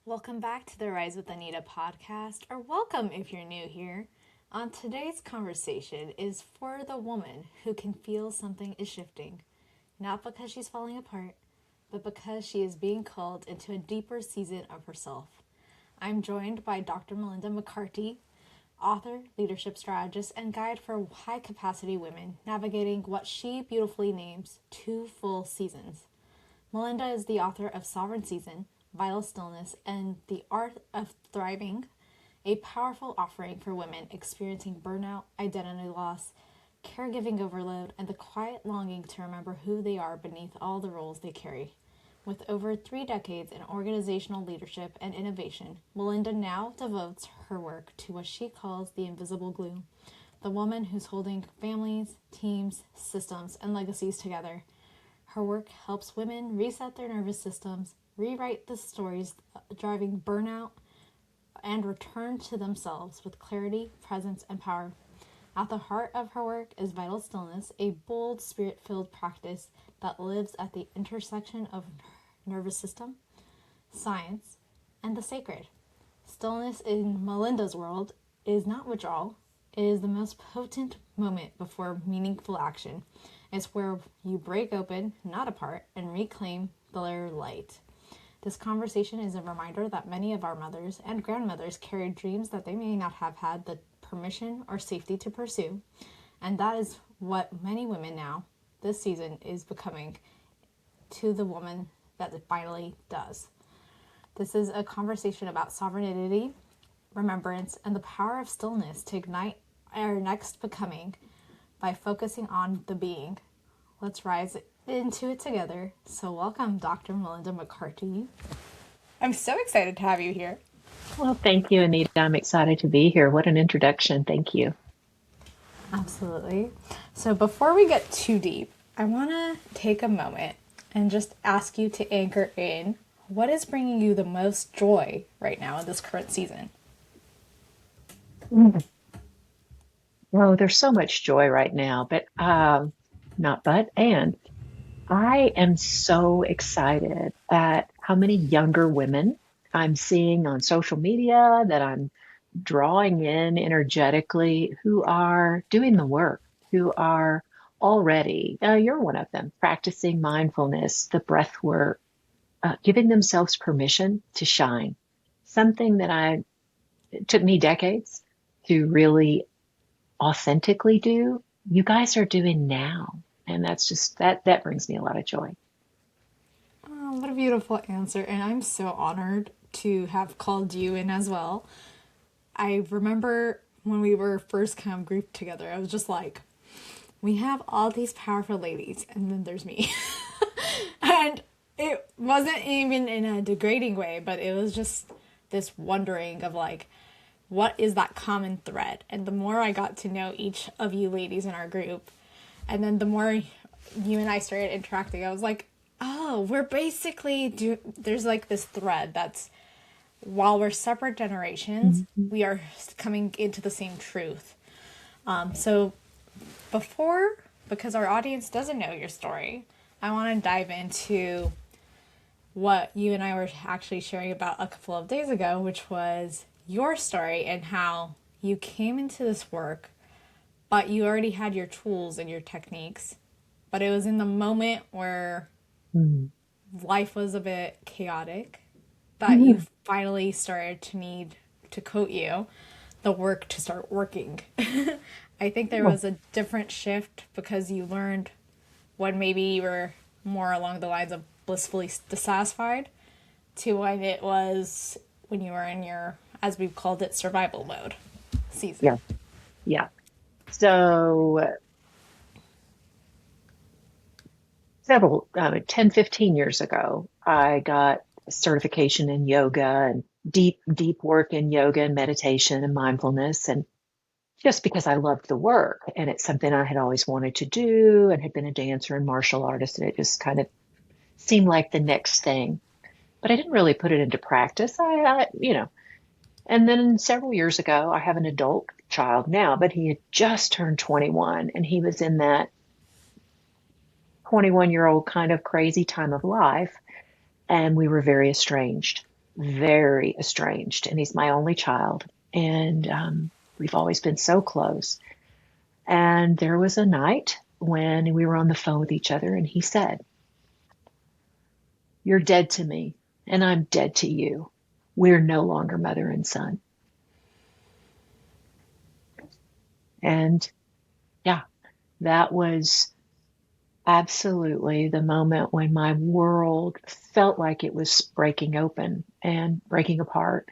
Welcome back to the Rise with Anita podcast, or welcome if you're new here. On today's conversation is for the woman who can feel something is shifting, not because she's falling apart, but because she is being called into a deeper season of herself. I'm joined by Dr. Melinda McCarty, author, leadership strategist, and guide for high-capacity women navigating what she beautifully names 2 full seasons. Melinda is the author of Sovereign Season, Vital Stillness, and The Art of Thriving, a powerful offering for women experiencing burnout, identity loss, caregiving overload, and the quiet longing to remember who they are beneath all the roles they carry. With over 3 decades in organizational leadership and innovation, Melinda now devotes her work to what she calls the invisible glue, the woman who's holding families, teams, systems, and legacies together. Her work helps women reset their nervous systems, rewrite the stories driving burnout, and return to themselves with clarity, presence, and power. At the heart of her work is Vital Stillness, a bold, spirit-filled practice that lives at the intersection of nervous system, science, and the sacred. Stillness in Melinda's world is not withdrawal. It is the most potent moment before meaningful action. It's where you break open, not apart, and reclaim their light. This conversation is a reminder that many of our mothers and grandmothers carried dreams that they may not have had the permission or safety to pursue. And that is what many women now, this season, is becoming to the woman that it finally does. This is a conversation about sovereignty, remembrance, and the power of stillness to ignite our next becoming by focusing on the being. Let's rise into it together. So welcome, Dr. Melinda McCarty. I'm so excited to have you here. Well, thank you, Anita. I'm excited to be here. What an introduction. Thank you. Absolutely. So before we get too deep, I want to take a moment and just ask you to anchor in what is bringing you the most joy right now in this current season. Well, there's so much joy right now, but and I am so excited at how many younger women I'm seeing on social media that I'm drawing in energetically who are doing the work, who are already, you're one of them, practicing mindfulness, the breath work, giving themselves permission to shine. Something that it took me decades to really authentically do, you guys are doing now. And that's just that brings me a lot of joy. Oh, what a beautiful answer. And I'm so honored to have called you in as well. I remember when we were first kind of grouped together, I was just like, we have all these powerful ladies, and then there's me. And it wasn't even in a degrading way, but it was just this wondering of like, what is that common thread? And the more I got to know each of you ladies in our group, and then the more you and I started interacting, I was like, oh, we're basically there's like this thread that's, while we're separate generations, we are coming into the same truth. So because our audience doesn't know your story, I want to dive into what you and I were actually sharing about a couple of days ago, which was your story and how you came into this work, but you already had your tools and your techniques, but it was in the moment where life was a bit chaotic that you finally started to need, to quote you, the work to start working. I think there was a different shift because you learned when maybe you were more along the lines of blissfully dissatisfied to when you were in your, as we've called it, survival mode season. Yeah. Yeah. So 10, 15 years ago, I got a certification in yoga and deep work in yoga and meditation and mindfulness. And just because I loved the work and it's something I had always wanted to do and had been a dancer and martial artist, and it just kind of seemed like the next thing. But I didn't really put it into practice. And then several years ago, I have an adult child now, but he had just turned 21 and he was in that 21-year-old kind of crazy time of life. And we were very estranged. very estranged, and he's my only child. And we've always been so close. And there was a night when we were on the phone with each other, and he said, "You're dead to me, and I'm dead to you. We're no longer mother and son." And yeah, that was absolutely the moment when my world felt like it was breaking open and breaking apart.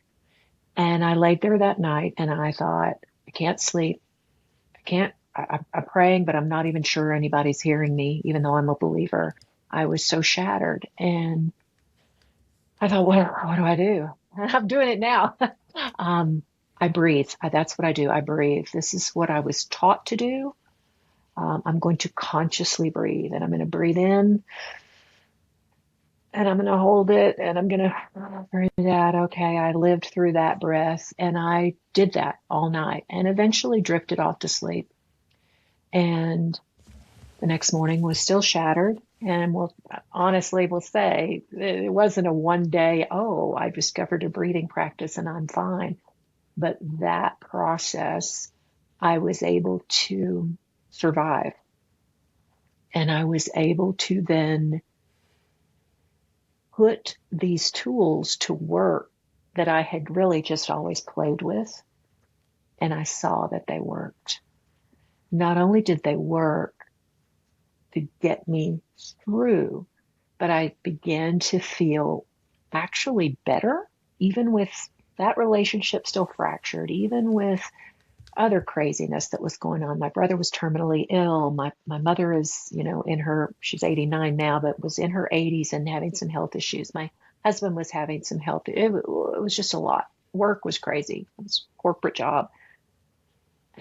And I laid there that night and I thought, I can't sleep. I can't, I'm praying, but I'm not even sure anybody's hearing me, even though I'm a believer. I was so shattered. And I thought, what do I do? I'm doing it now. um, I breathe. That's what I do. I breathe. This is what I was taught to do. I'm going to consciously breathe, and I'm going to breathe in, and I'm going to hold it, and I'm going to breathe out. Okay, I lived through that breath, and I did that all night, and eventually drifted off to sleep. And the next morning was still shattered, and we'll say it wasn't a one day, oh, I discovered a breathing practice and I'm fine. But that process, I was able to survive. And I was able to then put these tools to work that I had really just always played with. And I saw that they worked. Not only did they work to get me through, but I began to feel actually better, even with that relationship still fractured, even with other craziness that was going on. My brother was terminally ill. My mother is, she's 89 now, but was in her 80s and having some health issues. My husband was having some health. It was just a lot. Work was crazy. It was a corporate job.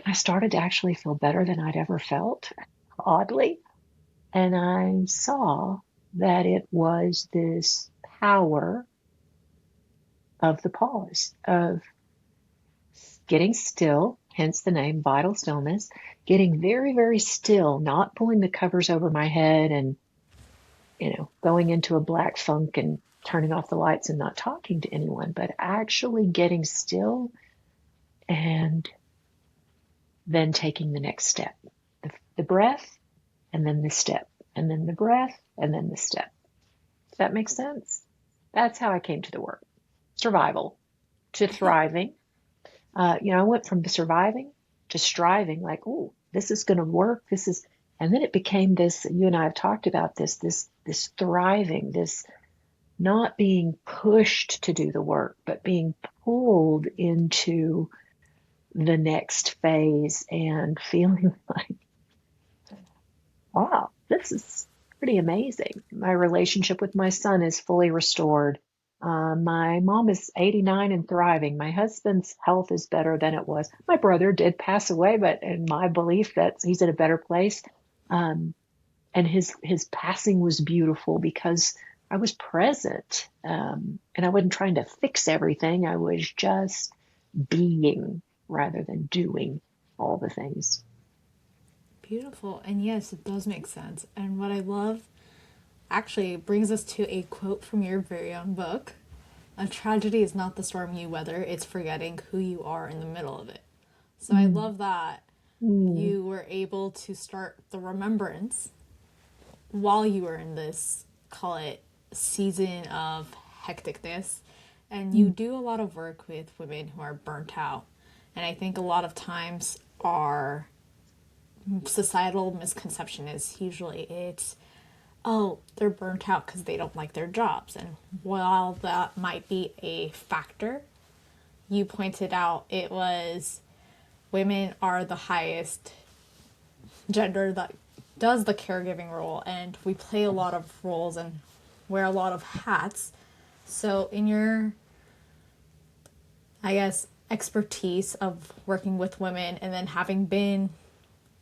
I started to actually feel better than I'd ever felt, oddly. And I saw that it was this power of the pause, of getting still, hence the name Vital Stillness, getting very, very still, not pulling the covers over my head and, going into a black funk and turning off the lights and not talking to anyone, but actually getting still and then taking the next step, the breath and then the step, and then the breath and then the step. Does that make sense? That's how I came to the work. Survival to thriving. I went from surviving to striving, like, oh, this is going to work. And then it became this, you and I have talked about this thriving, this not being pushed to do the work, but being pulled into the next phase and feeling like, wow, this is pretty amazing. My relationship with my son is fully restored. My mom is 89 and thriving. My husband's health is better than it was. My brother did pass away, but in my belief that he's in a better place. And his passing was beautiful because I was present. And I wasn't trying to fix everything. I was just being rather than doing all the things. Beautiful. And yes, it does make sense. And what I love actually brings us to a quote from your very own book. A tragedy is not the storm you weather, it's forgetting who you are in the middle of it. So I love that you were able to start the remembrance while you were in this, call it, season of hecticness. And you do a lot of work with women who are burnt out. And I think a lot of times our societal misconception is usually it's, oh, they're burnt out because they don't like their jobs. And while that might be a factor, you pointed out it was women are the highest gender that does the caregiving role, and we play a lot of roles and wear a lot of hats. So in your, I guess, expertise of working with women and then having been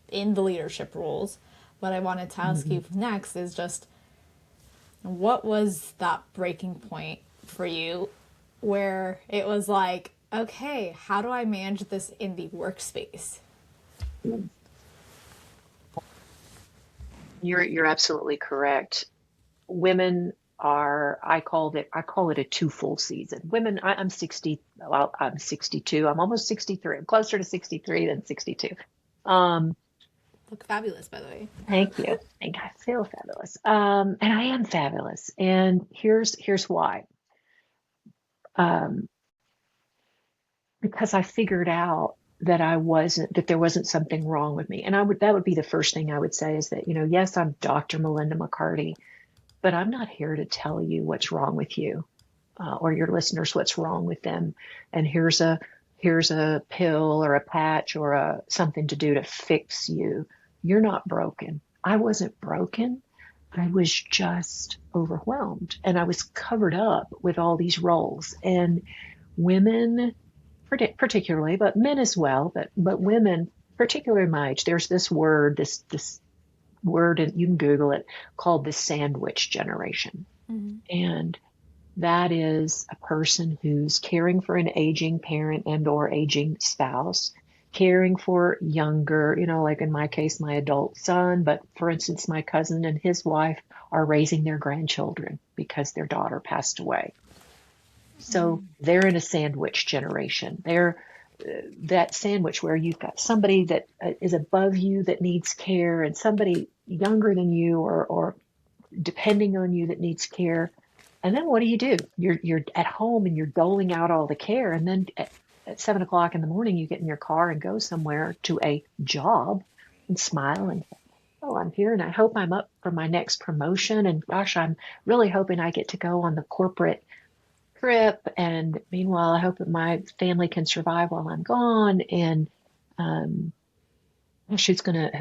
in the leadership roles, what I wanted to ask you next is just, what was that breaking point for you where it was like, okay, how do I manage this in the workspace? You're absolutely correct. Women I call it a two full season. Women, I'm 60, well, I'm 62. I'm almost 63. I'm closer to 63 than 62. Um, Look fabulous, by the way. Thank you. And I feel fabulous. And I am fabulous. And here's why. Um, because I figured out that there wasn't something wrong with me. And that would be the first thing I would say is that, yes, I'm Dr. Melinda McCarty, but I'm not here to tell you what's wrong with you, or your listeners what's wrong with them. And here's a pill or a patch or something to do to fix you. You're not broken. I wasn't broken. I was just overwhelmed, and I was covered up with all these roles. And women, particularly, but men as well, but women, particularly my age, there's this word, this word, and you can Google it, called the sandwich generation. Mm-hmm. And that is a person who's caring for an aging parent and or aging spouse, caring for younger, like in my case, my adult son, but for instance, my cousin and his wife are raising their grandchildren because their daughter passed away. So they're in a sandwich generation. They're that sandwich where you've got somebody that is above you that needs care and somebody younger than you or depending on you that needs care. And then what do? You're at home and you're doling out all the care. And then at 7 o'clock in the morning, you get in your car and go somewhere to a job and smile and, oh, I'm here and I hope I'm up for my next promotion. And gosh, I'm really hoping I get to go on the corporate trip. And meanwhile, I hope that my family can survive while I'm gone. And who's gonna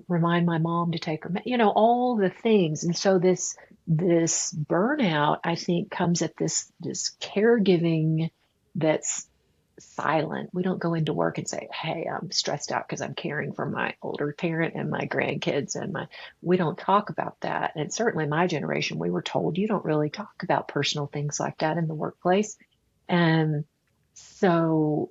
remind my mom to take her, all the things. And so this burnout, I think, comes at this caregiving that's silent. We don't go into work and say, hey, I'm stressed out because I'm caring for my older parent and my grandkids we don't talk about that. And certainly my generation, we were told you don't really talk about personal things like that in the workplace. And so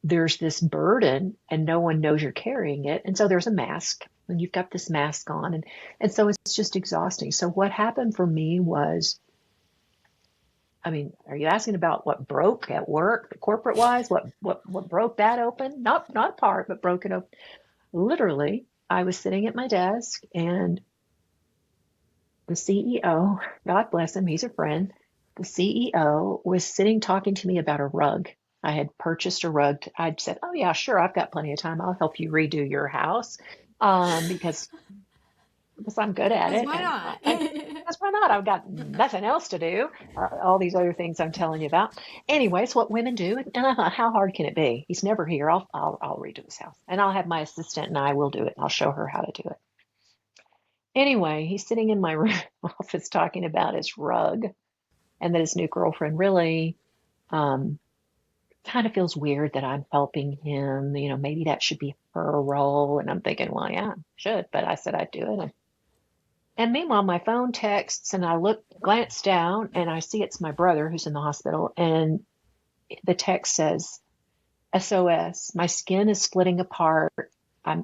there's this burden and no one knows you're carrying it. And so there's a mask and you've got this mask on and so it's just exhausting. So what happened for me was, are you asking about what broke at work, corporate wise? What broke that open? Not apart, but broke it open. Literally, I was sitting at my desk and the CEO, God bless him, he's a friend. The CEO was sitting talking to me about a rug. I had purchased a rug. I'd said, oh yeah, sure. I've got plenty of time. I'll help you redo your house. Because I'm good at it. Why not? That's why not. I've got nothing else to do. All these other things I'm telling you about. Anyway, it's what women do. And I thought, how hard can it be? He's never here. I'll redo his house and I'll have my assistant and I will do it. I'll show her how to do it. Anyway, he's sitting in my office talking about his rug and that his new girlfriend really, kind of feels weird that I'm helping him. Maybe that should be her role. And I'm thinking, well, yeah, I should, but I said I'd do it. And meanwhile, my phone texts and I glance down and I see it's my brother who's in the hospital. And the text says, SOS, my skin is splitting apart. I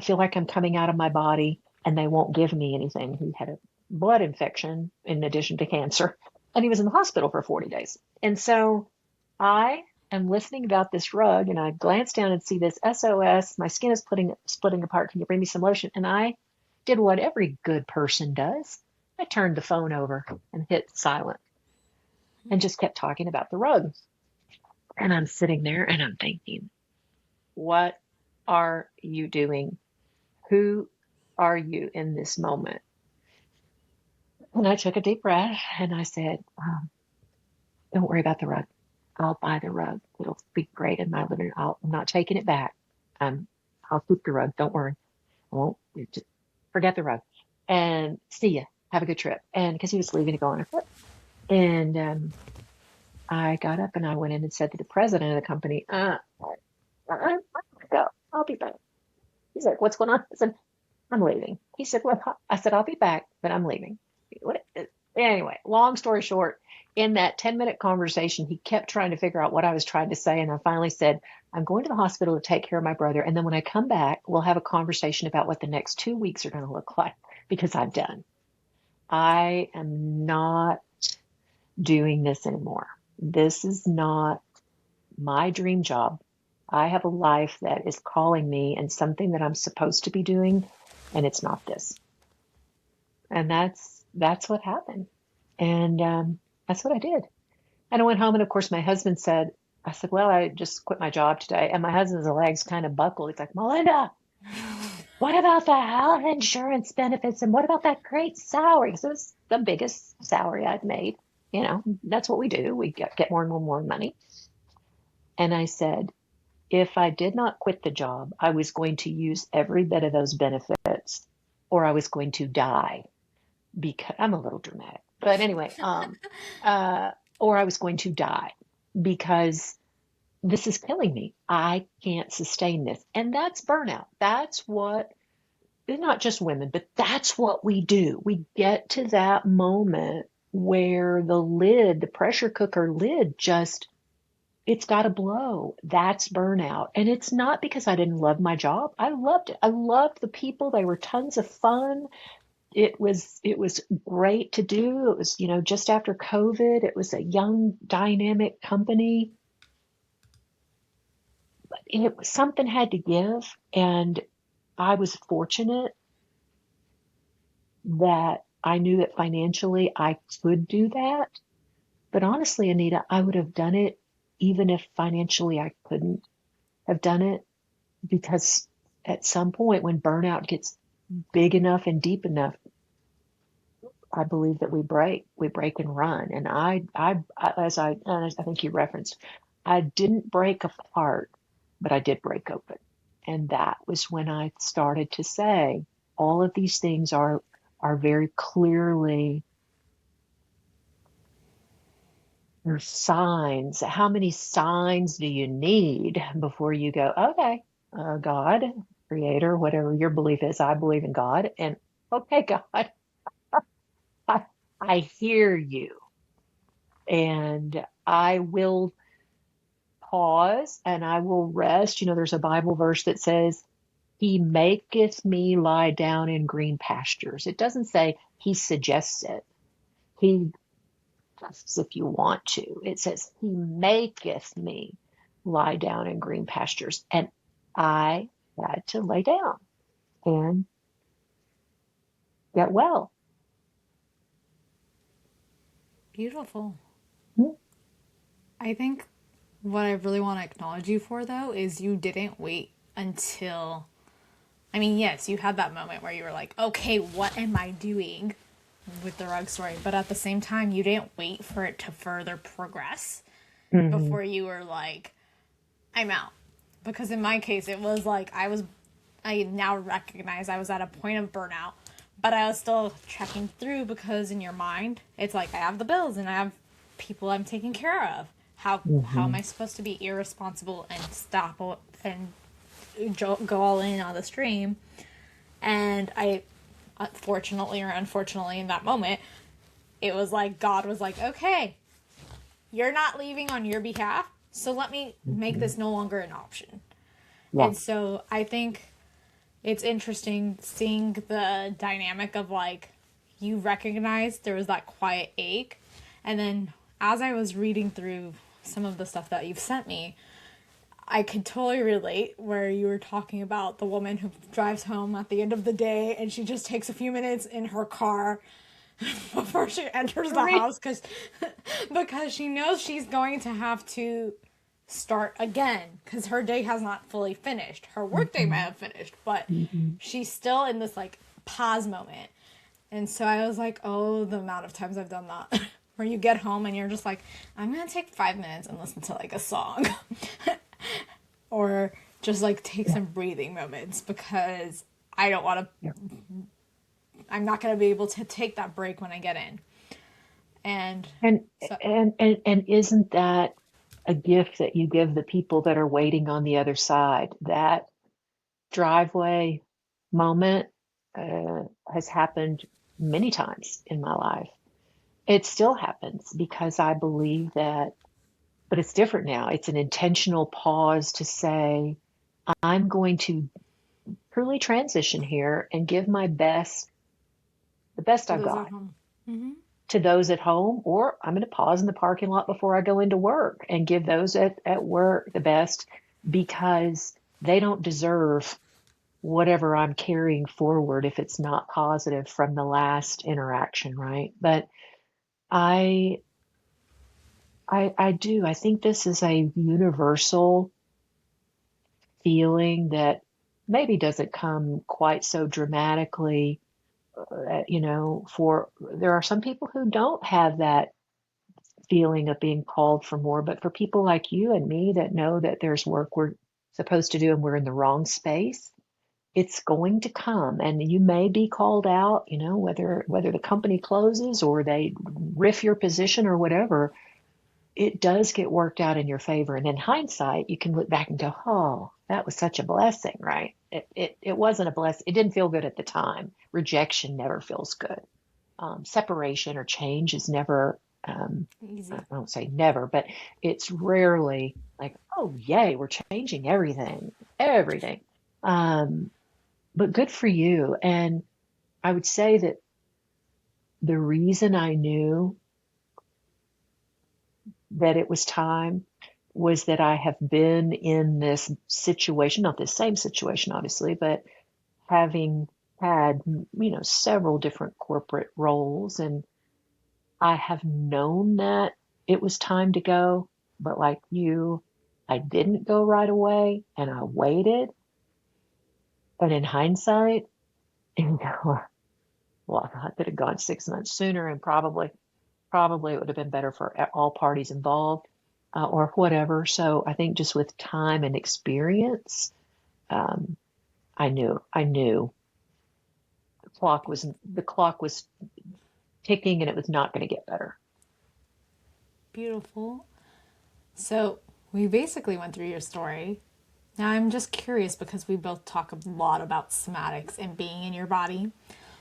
feel like I'm coming out of my body and they won't give me anything. He had a blood infection in addition to cancer and he was in the hospital for 40 days. And so I am listening about this rug and I glance down and see this SOS, my skin is splitting apart. Can you bring me some lotion? And I did what every good person does. I turned the phone over and hit silent and just kept talking about the rug. And I'm sitting there and I'm thinking, what are you doing? Who are you in this moment? And I took a deep breath and I said, don't worry about the rug. I'll buy the rug. It'll be great in my living room. I'm not taking it back. I'll keep the rug. Don't worry. I won't. Just forget the rug. And see ya. Have a good trip. And because he was leaving to go on a trip. And I got up and I went in and said to the president of the company, I'm going to go. I'll be back. He's like, what's going on? I said, I'm leaving. He said, well, I said, I'll be back, but I'm leaving. Anyway, long story short, in that 10-minute conversation, he kept trying to figure out what I was trying to say. And I finally said, I'm going to the hospital to take care of my brother. And then when I come back, we'll have a conversation about what the next 2 weeks are going to look like because I'm done. I am not doing this anymore. This is not my dream job. I have a life that is calling me and something that I'm supposed to be doing, and it's not this. And that's what happened. And that's what I did. And I went home, and of course, my husband said, I said, well, I just quit my job today. And my husband's legs kind of buckled. He's like, Melinda, what about the health insurance benefits? And what about that great salary? Because it was the biggest salary I'd made. You know, that's what we do. We get more and more money. And I said, if I did not quit the job, I was going to use every bit of those benefits, or I was going to die, because I'm a little dramatic. But anyway, uh, or I was going to die because this is killing me. I can't sustain this. And that's burnout. That's what, not just women, but that's what we do. We get to that moment where the pressure cooker lid just, it's got to blow. That's burnout. And it's not because I didn't love my job. I loved it. I loved the people. They were tons of fun. It was great to do. It was, just after COVID, it was a young, dynamic company. Something had to give. And I was fortunate that I knew that financially I could do that. But honestly, Anita, I would have done it even if financially I couldn't have done it, because at some point when burnout gets big enough and deep enough, I believe that we break and run. And as I think you referenced, I didn't break apart, but I did break open. And that was when I started to say, all of these things are very clearly, there's signs. How many signs do you need before you go, okay, God, creator, whatever your belief is, I believe in God. And okay, God, I, I hear you. And I will pause and I will rest. There's a Bible verse that says, He maketh me lie down in green pastures. It doesn't say He suggests it. He does if you want to. It says, He maketh me lie down in green pastures. And I had to lay down and get well. Beautiful. Hmm. I think what I really want to acknowledge you for, though, is you didn't wait until. I mean, yes, you had that moment where you were like, okay, what am I doing with the rug story? But at the same time, you didn't wait for it to further progress Mm-hmm. before you were like, I'm out. Because in my case, it was like I now recognize I was at a point of burnout, but I was still checking through, because in your mind, it's like, I have the bills and I have people I'm taking care of. How am Mm-hmm. I supposed to be irresponsible and stop and go all in on the stream? And I, fortunately or unfortunately, in that moment, it was like God was like, okay, you're not leaving on your behalf, so let me make Mm-hmm. this no longer an option. Yeah. And so I think it's interesting seeing the dynamic of like, you recognized there was that quiet ache. And then as I was reading through some of the stuff that you've sent me, I could totally relate where you were talking about the woman who drives home at the end of the day and she just takes a few minutes in her car before she enters the Re- house because she knows she's going to have to start again because her day has not fully finished. Her work day might Mhm. have finished, but Mhm. she's still in this like pause moment. And so I was like, oh, the amount of times I've done that. Where you get home and you're just like, I'm gonna take 5 minutes and listen to like a song. Or just like take Yeah. some breathing moments because I don't want to, Yeah. I'm not gonna be able to take that break when I get in. And And, so, and isn't that a gift that you give the people that are waiting on the other side? That driveway moment has happened many times in my life. It still happens because I believe that, but it's different now. It's an intentional pause to say, I'm going to truly transition here and give my best, the best to I've those at got. home. to those at home, or I'm going to pause in the parking lot before I go into work and give those at work the best, because they don't deserve whatever I'm carrying forward if it's not positive from the last interaction, right? But I I do. I think this is a universal feeling that maybe doesn't come quite so dramatically. For there are some people who don't have that feeling of being called for more, but for people like you and me that know that there's work we're supposed to do and we're in the wrong space, it's going to come, and you may be called out, whether the company closes or they riff your position or whatever. It does get worked out in your favor. And in hindsight, you can look back and go, oh, that was such a blessing, right? It wasn't a blessing. It didn't feel good at the time. Rejection never feels good. Separation or change is never, Easy. I don't say never, but it's rarely like, oh, yay, we're changing everything. But good for you. And I would say that the reason I knew that it was time was that I have been in this situation, not the same situation, obviously, but having had, several different corporate roles. And I have known that it was time to go, but like you, I didn't go right away and I waited. And in hindsight, well, I could have gone 6 months sooner, and probably it would have been better for all parties involved, or whatever. So I think just with time and experience, um, I knew the clock was ticking and it was not going to get better. Beautiful. So we basically went through your story. Now I'm just curious because we both talk a lot about somatics and being in your body.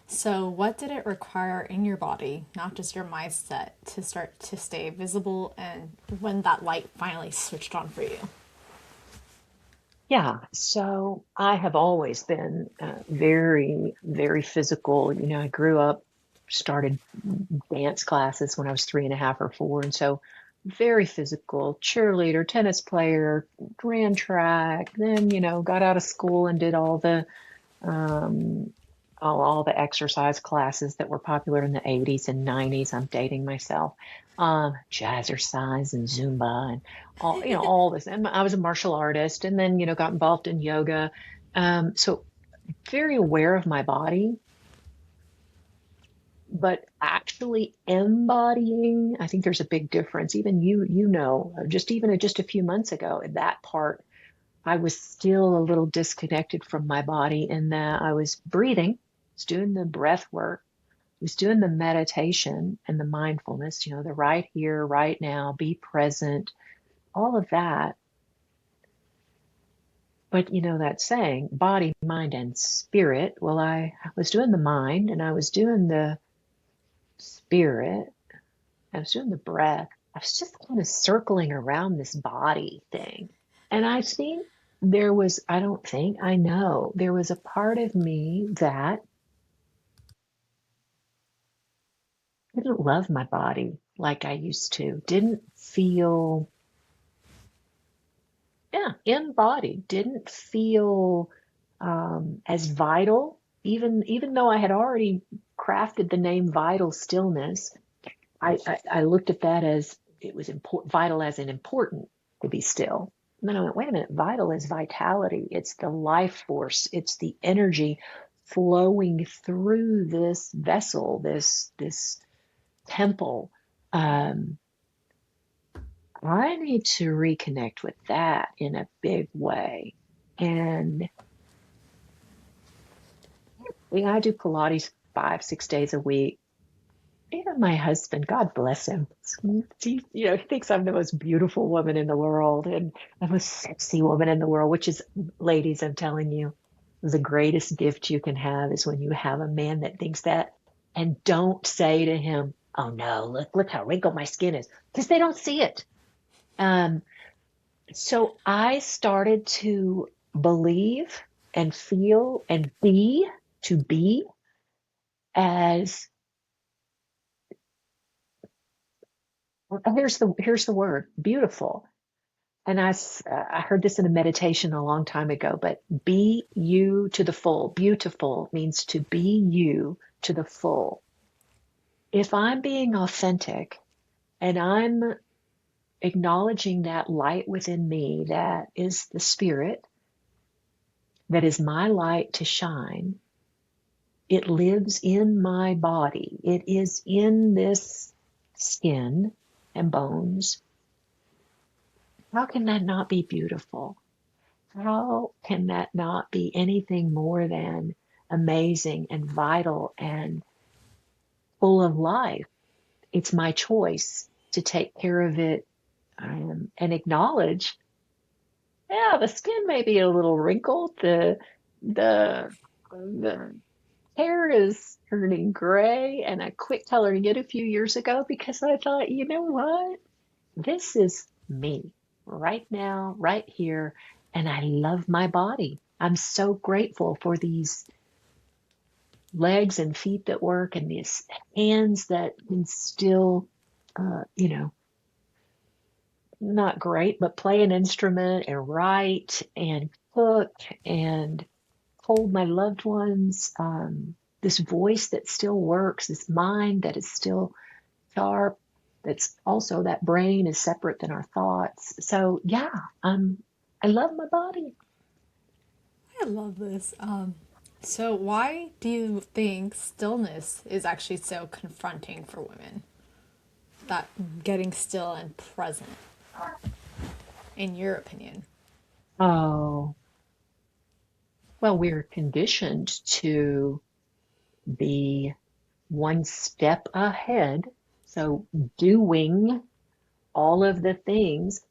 So what did it require in your body, not just your mindset, to start to stay visible, and when that light finally switched on for you? Yeah. So I have always been very, very physical. I grew up, started dance classes when I was 3.5 or 4. And so very physical, cheerleader, tennis player, ran track, then, got out of school and did um, all the exercise classes that were popular in the 80s and 90s. I'm dating myself. Jazzercise and Zumba and all this. And I was a martial artist, and then, got involved in yoga. So very aware of my body, but actually embodying, I think there's a big difference. Even just a few months ago, in that part, I was still a little disconnected from my body in that I was breathing, was doing the breath work, was doing the meditation and the mindfulness, the right here, right now, be present, all of that. But that saying, body, mind, and spirit. Well, I was doing the mind and I was doing the spirit. I was doing the breath. I was just kind of circling around this body thing. And I know there was a part of me that didn't love my body like I used to, didn't feel, yeah, embodied, didn't feel as vital, even though I had already crafted the name Vital Stillness. I looked at that as it was important, vital as in important to be still. And then I went, wait a minute, vital is vitality. It's the life force. It's the energy flowing through this vessel, this temple. Um, I need to reconnect with that in a big way. And I do Pilates 5, 6 days a week. Even my husband, God bless him, he thinks I'm the most beautiful woman in the world and the most sexy woman in the world, which is, ladies, I'm telling you, the greatest gift you can have is when you have a man that thinks that, and don't say to him, oh no, look how wrinkled my skin is, because they don't see it. So I started to believe and feel and to be as Here's the word, beautiful. And I heard this in a meditation a long time ago, but be you to the full. Beautiful means to be you to the full. If I'm being authentic and I'm acknowledging that light within me that is the spirit, that is my light to shine, it lives in my body. It is in this skin and bones. How can that not be beautiful? How can that not be anything more than amazing and vital and full of life? It's my choice to take care of it, and acknowledge, yeah, the skin may be a little wrinkled. The hair is turning gray, and I quit coloring it a few years ago because I thought, you know what? This is me right now, right here, and I love my body. I'm so grateful for these legs and feet that work and these hands that can still, you know, not great, but play an instrument and write and cook and hold my loved ones. This voice that still works, this mind that is still sharp, that's also that brain is separate than our thoughts. So yeah, I love my body. I love this. So why do you think stillness is actually so confronting for women? That getting still and present, in your opinion? Oh, well, we're conditioned to be one step ahead. So doing all of the things.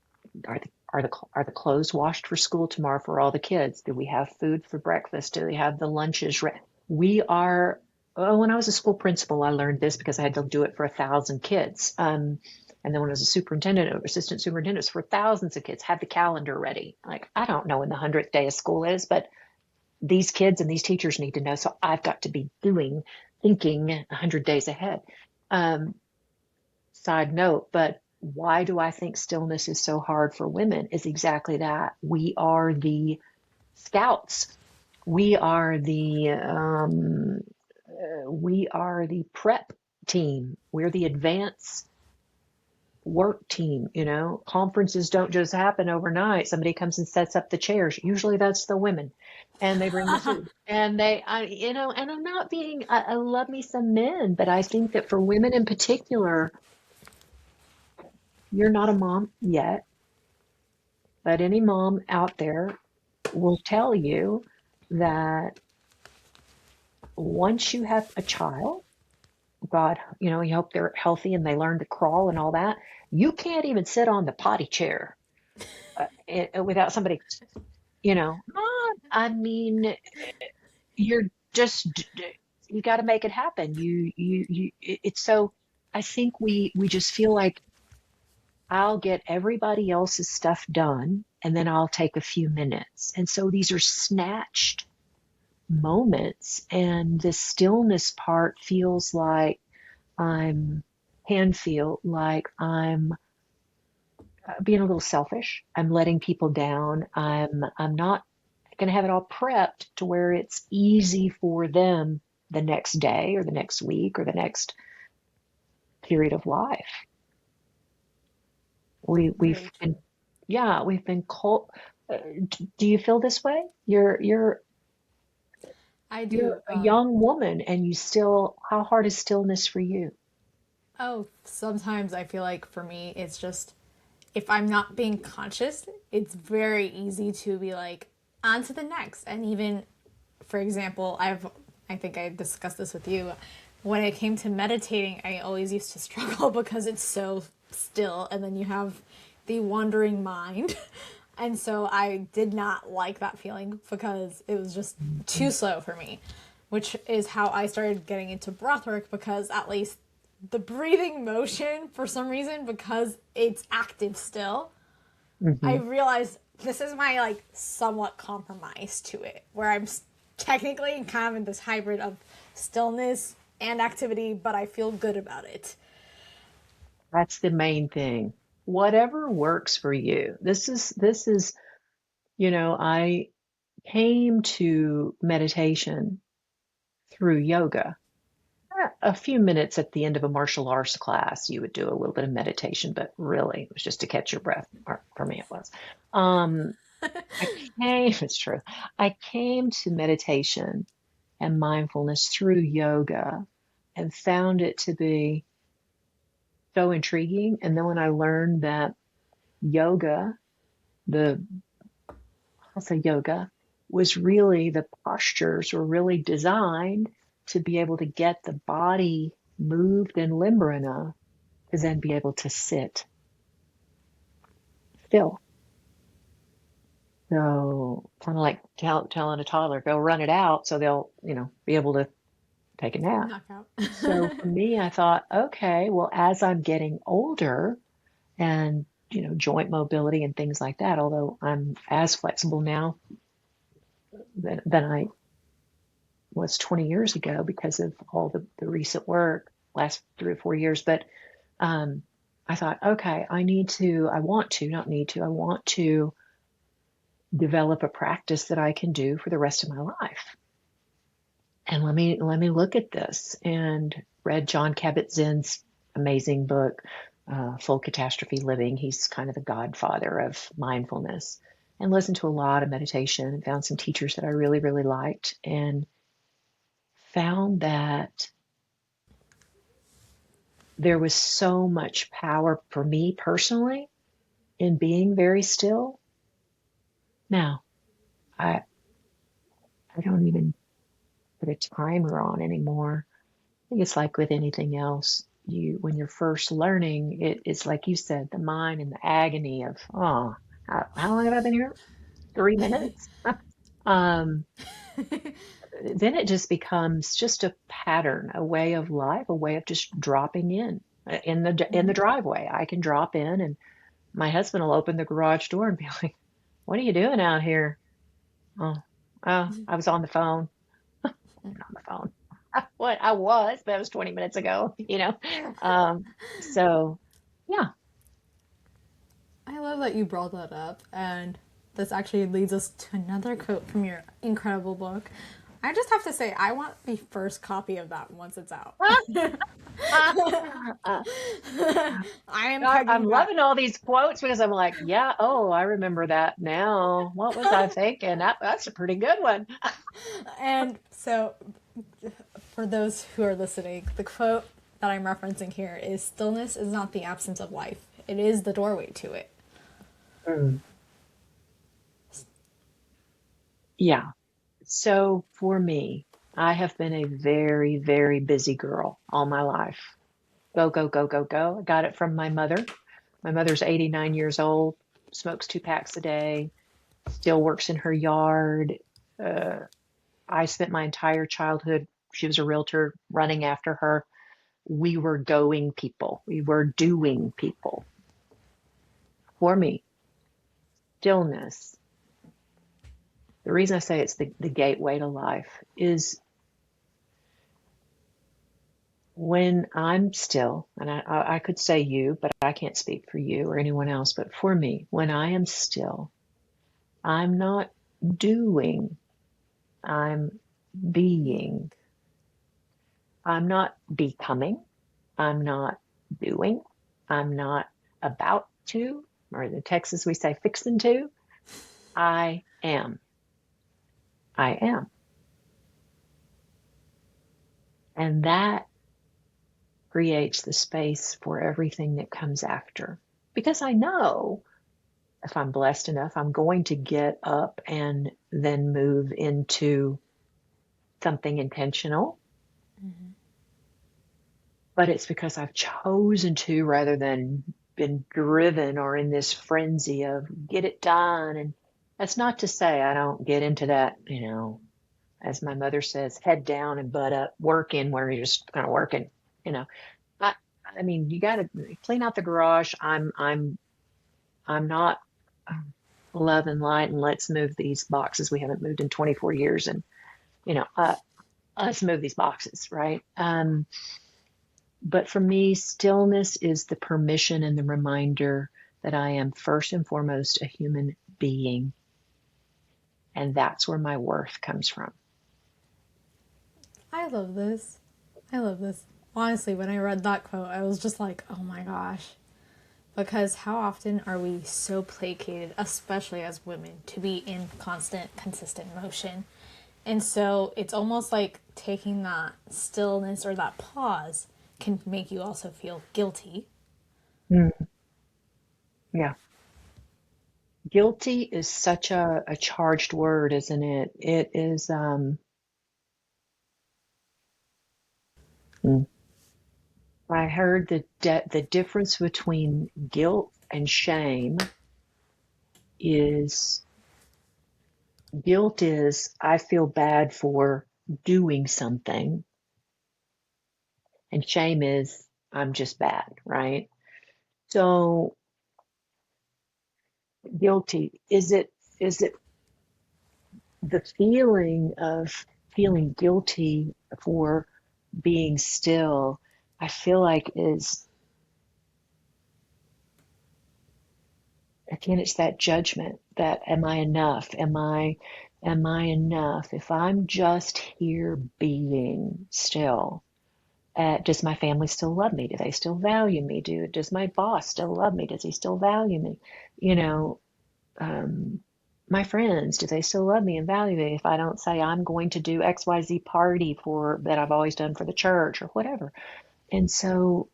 Are the clothes washed for school tomorrow for all the kids? Do we have food for breakfast? Do we have the lunches ready? We are. Oh, when I was a school principal, I learned this because I had to do it for 1,000 kids. And then when I was a superintendent or assistant superintendent, for thousands of kids, had the calendar ready. Like, I don't know when the 100th day of school is, but these kids and these teachers need to know. So I've got to be thinking 100 days ahead. Um, Side note, but why do I think stillness is so hard for women is exactly that. We are the scouts. We are the prep team. We're the advance work team. Conferences don't just happen overnight. Somebody comes and sets up the chairs. Usually that's the women, and they bring the food. And and I'm not being, I love me some men, but I think that for women in particular, you're not a mom yet, but any mom out there will tell you that once you have a child, God, you hope they're healthy and they learn to crawl and all that. You can't even sit on the potty chair without somebody, Mom, I mean, you're just, you got to make it happen. It's so, I think we just feel like I'll get everybody else's stuff done and then I'll take a few minutes. And so these are snatched moments, and the stillness part feels like I'm can feel like I'm being a little selfish. I'm letting people down. I'm not going to have it all prepped to where it's easy for them the next day or the next week or the next period of life. We've Very true. been, yeah, we've been called. Do you feel this way? I You're do. a young woman, and you still. How hard is stillness for you? Oh, sometimes I feel like for me, it's just if I'm not being conscious, it's very easy to be like, on to the next. And even, for example, I think I discussed this with you. When it came to meditating, I always used to struggle because it's so still, and then you have the wandering mind. And so I did not like that feeling because it was just too slow for me, which is how I started getting into breathwork, because at least the breathing motion, for some reason, because it's active still, I Hmm. realized this is my like somewhat compromise to it, where I'm technically kind of in this hybrid of stillness and activity, but I feel good about it. That's the main thing. Whatever works for you. This is, I came to meditation through yoga. A few minutes at the end of a martial arts class, you would do a little bit of meditation, but really it was just to catch your breath. Or for me, it was. Um, it's true. I came to meditation and mindfulness through yoga and found it to be so intriguing. And then when I learned that yoga, the, I'll say yoga, was really the postures were really designed to be able to get the body moved and limber enough to then be able to sit still. So kind of like telling a toddler, go run it out so they'll, be able to take a nap. Knockout. So for me, I thought, okay, well, as I'm getting older and, joint mobility and things like that, although I'm as flexible now than I was 20 years ago because of all the recent work, last 3 or 4 years. But I thought, okay, I want to develop a practice that I can do for the rest of my life. And let me look at this, and read John Kabat-Zinn's amazing book, Full Catastrophe Living. He's kind of the godfather of mindfulness, and listened to a lot of meditation and found some teachers that I really, really liked, and found that there was so much power for me personally in being very still. Now, I don't even put a timer on anymore. I think it's like with anything else. When you're first learning, it's like you said, the mind and the agony of, how long have I been here? 3 minutes? Um, then it just becomes just a pattern, a way of life, a way of just dropping in the driveway. I can drop in, and my husband will open the garage door and be like, "What are you doing out here?" Oh, I was on the phone. On the phone. What I was, but that was 20 minutes ago, So yeah. I love that you brought that up, and this actually leads us to another quote from your incredible book. I just have to say, I want the first copy of that once it's out. I'm loving all these quotes because I'm like, yeah, I remember that now. What was I thinking? That's a pretty good one. And so, for those who are listening, the quote that I'm referencing here is, "Stillness is not the absence of life. It is the doorway to it." Mm. Yeah. So for me, I have been a very, very busy girl all my life. Go, go, go, go, go. I got it from my mother. My mother's 89 years old, smokes 2 packs a day, still works in her yard. I spent my entire childhood, she was a realtor, running after her. We were going people. We were doing people. For me, stillness, the reason I say it's the gateway to life is when I'm still, and I could say you, but I can't speak for you or anyone else, but for me, when I am still, I'm not doing, I'm being. I'm not becoming, I'm not doing, I'm not about to, or in Texas we say fixing to. I am. I am. And that creates the space for everything that comes after. Because I know if I'm blessed enough, I'm going to get up and then move into something intentional. Mm-hmm. But it's because I've chosen to rather than been driven or in this frenzy of get it done. And that's not to say I don't get into that, as my mother says, head down and butt up, working where you're just kind of working, you know. I, I mean, you got to clean out the garage. I'm not love and light and let's move these boxes. We haven't moved in 24 years and, let's move these boxes, right? But for me, stillness is the permission and the reminder that I am first and foremost a human being. And that's where my worth comes from. I love this. I love this. Honestly, when I read that quote, I was just like, oh my gosh. Because how often are we so placated, especially as women, to be in constant, consistent motion? And so it's almost like taking that stillness or that pause can make you also feel guilty. Mm, yeah. Guilty is such a charged word, isn't it? It is, mm. I heard the difference between guilt and shame is guilt is I feel bad for doing something, and shame is I'm just bad, right? So guilty, is it the feeling of feeling guilty for being still, I feel like is, again, it's that judgment that am I enough? Am I enough? If I'm just here being still, does my family still love me? Do they still value me? Does my boss still love me? Does he still value me? You know, um, my friends, do they still love me and value me if I don't say I'm going to do XYZ party for that I've always done for the church or whatever? And so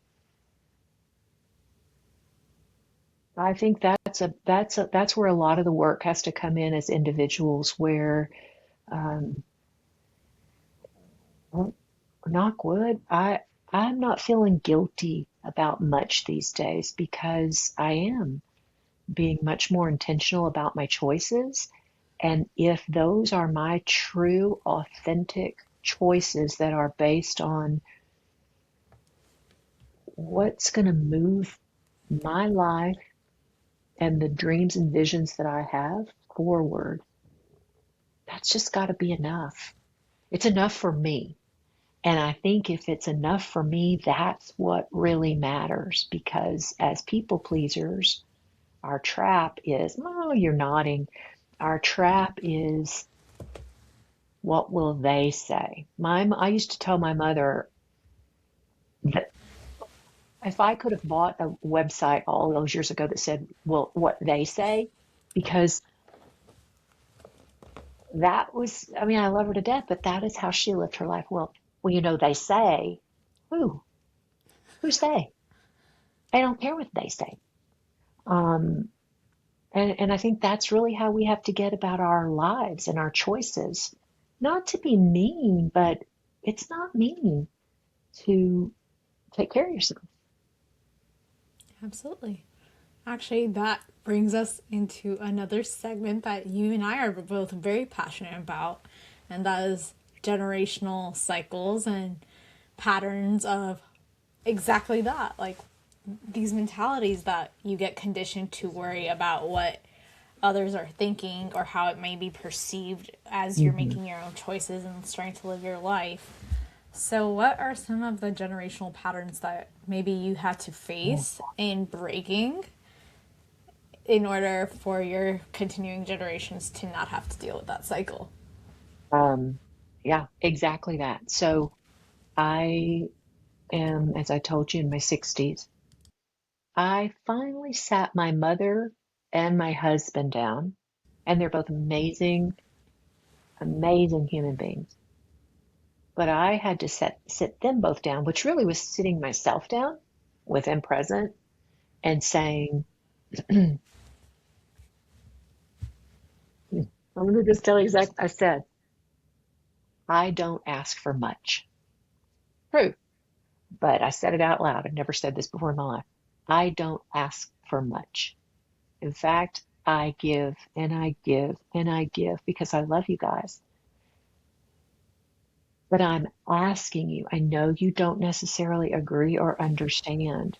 I think that's where a lot of the work has to come in as individuals where, um, well, knock wood, I'm not feeling guilty about much these days because I am being much more intentional about my choices. And if those are my true, authentic choices that are based on what's going to move my life and the dreams and visions that I have forward, that's just got to be enough. It's enough for me. And I think if it's enough for me, that's what really matters because as people pleasers, our trap is, oh, you're nodding. Our trap is, what will they say? I used to tell my mother that if I could have bought a website all those years ago that said, well, what they say, because that was, I mean, I love her to death, but that is how she lived her life. Well, they say, who? Who's they? I don't care what they say. Um, and I think that's really how we have to get about our lives and our choices. Not to be mean, but it's not mean to take care of yourself. Absolutely. Actually, that brings us into another segment that you and I are both very passionate about, and that is generational cycles and patterns of exactly that. Like these mentalities that you get conditioned to worry about what others are thinking or how it may be perceived as you're Hmm. making your own choices and starting to live your life. So, what are some of the generational patterns that maybe you had to face in breaking in order for your continuing generations to not have to deal with that cycle? Um, yeah, exactly that. So I am, as I told you, in my 60s. I finally sat my mother and my husband down, and they're both amazing, amazing human beings. But I had to sit them both down, which really was sitting myself down with them present and saying, I'm going to just tell you exactly, I said, I don't ask for much. True. But I said it out loud. I've never said this before in my life. I don't ask for much. In fact, I give and I give and I give because I love you guys. But I'm asking you, I know you don't necessarily agree or understand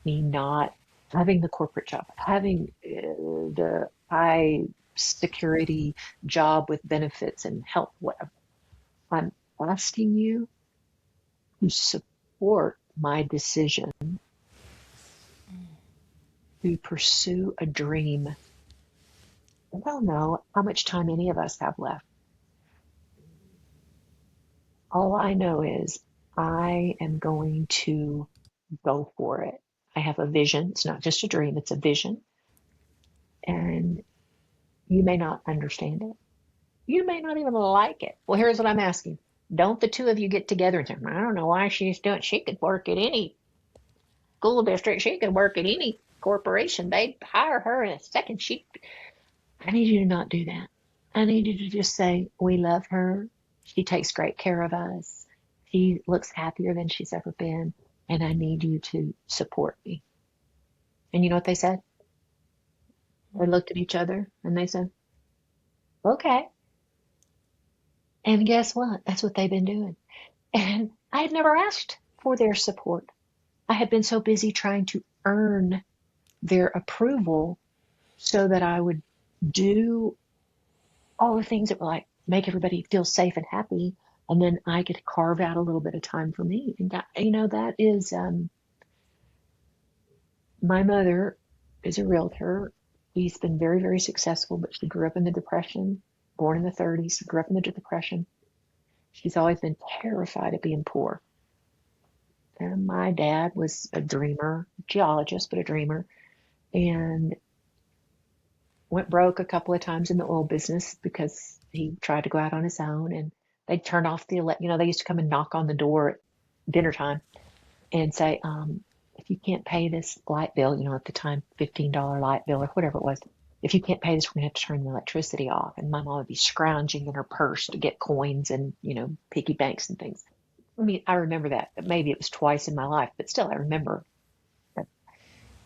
me not having the corporate job, having the high security job with benefits and health, whatever. I'm asking you to support my decision to pursue a dream. I don't know how much time any of us have left. All I know is I am going to go for it. I have a vision. It's not just a dream, it's a vision. And you may not understand it. You may not even like it. Well, here's what I'm asking. Don't the two of you get together and say, I don't know why she's doing it. She could work at any school district. She could work at any corporation. They'd hire her in a second. I need you to not do that. I need you to just say, we love her. She takes great care of us. She looks happier than she's ever been. And I need you to support me. And you know what they said? They looked at each other and they said, okay. And guess what? That's what they've been doing. And I had never asked for their support. I had been so busy trying to earn their approval so that I would do all the things that would like make everybody feel safe and happy. And then I could carve out a little bit of time for me. And that, that is, my mother is a realtor. She's been very, very successful, but she grew up in the Depression, born in the 30s, grew up in the Depression. She's always been terrified of being poor. And my dad was a dreamer, geologist, but a dreamer, and went broke a couple of times in the oil business because he tried to go out on his own. And they'd turn off they used to come and knock on the door at dinner time and say, if you can't pay this light bill, at the time, $15 light bill or whatever it was, if you can't pay this, we're going to have to turn the electricity off. And my mom would be scrounging in her purse to get coins and, piggy banks and things. I mean, I remember that. Maybe it was twice in my life, but still I remember.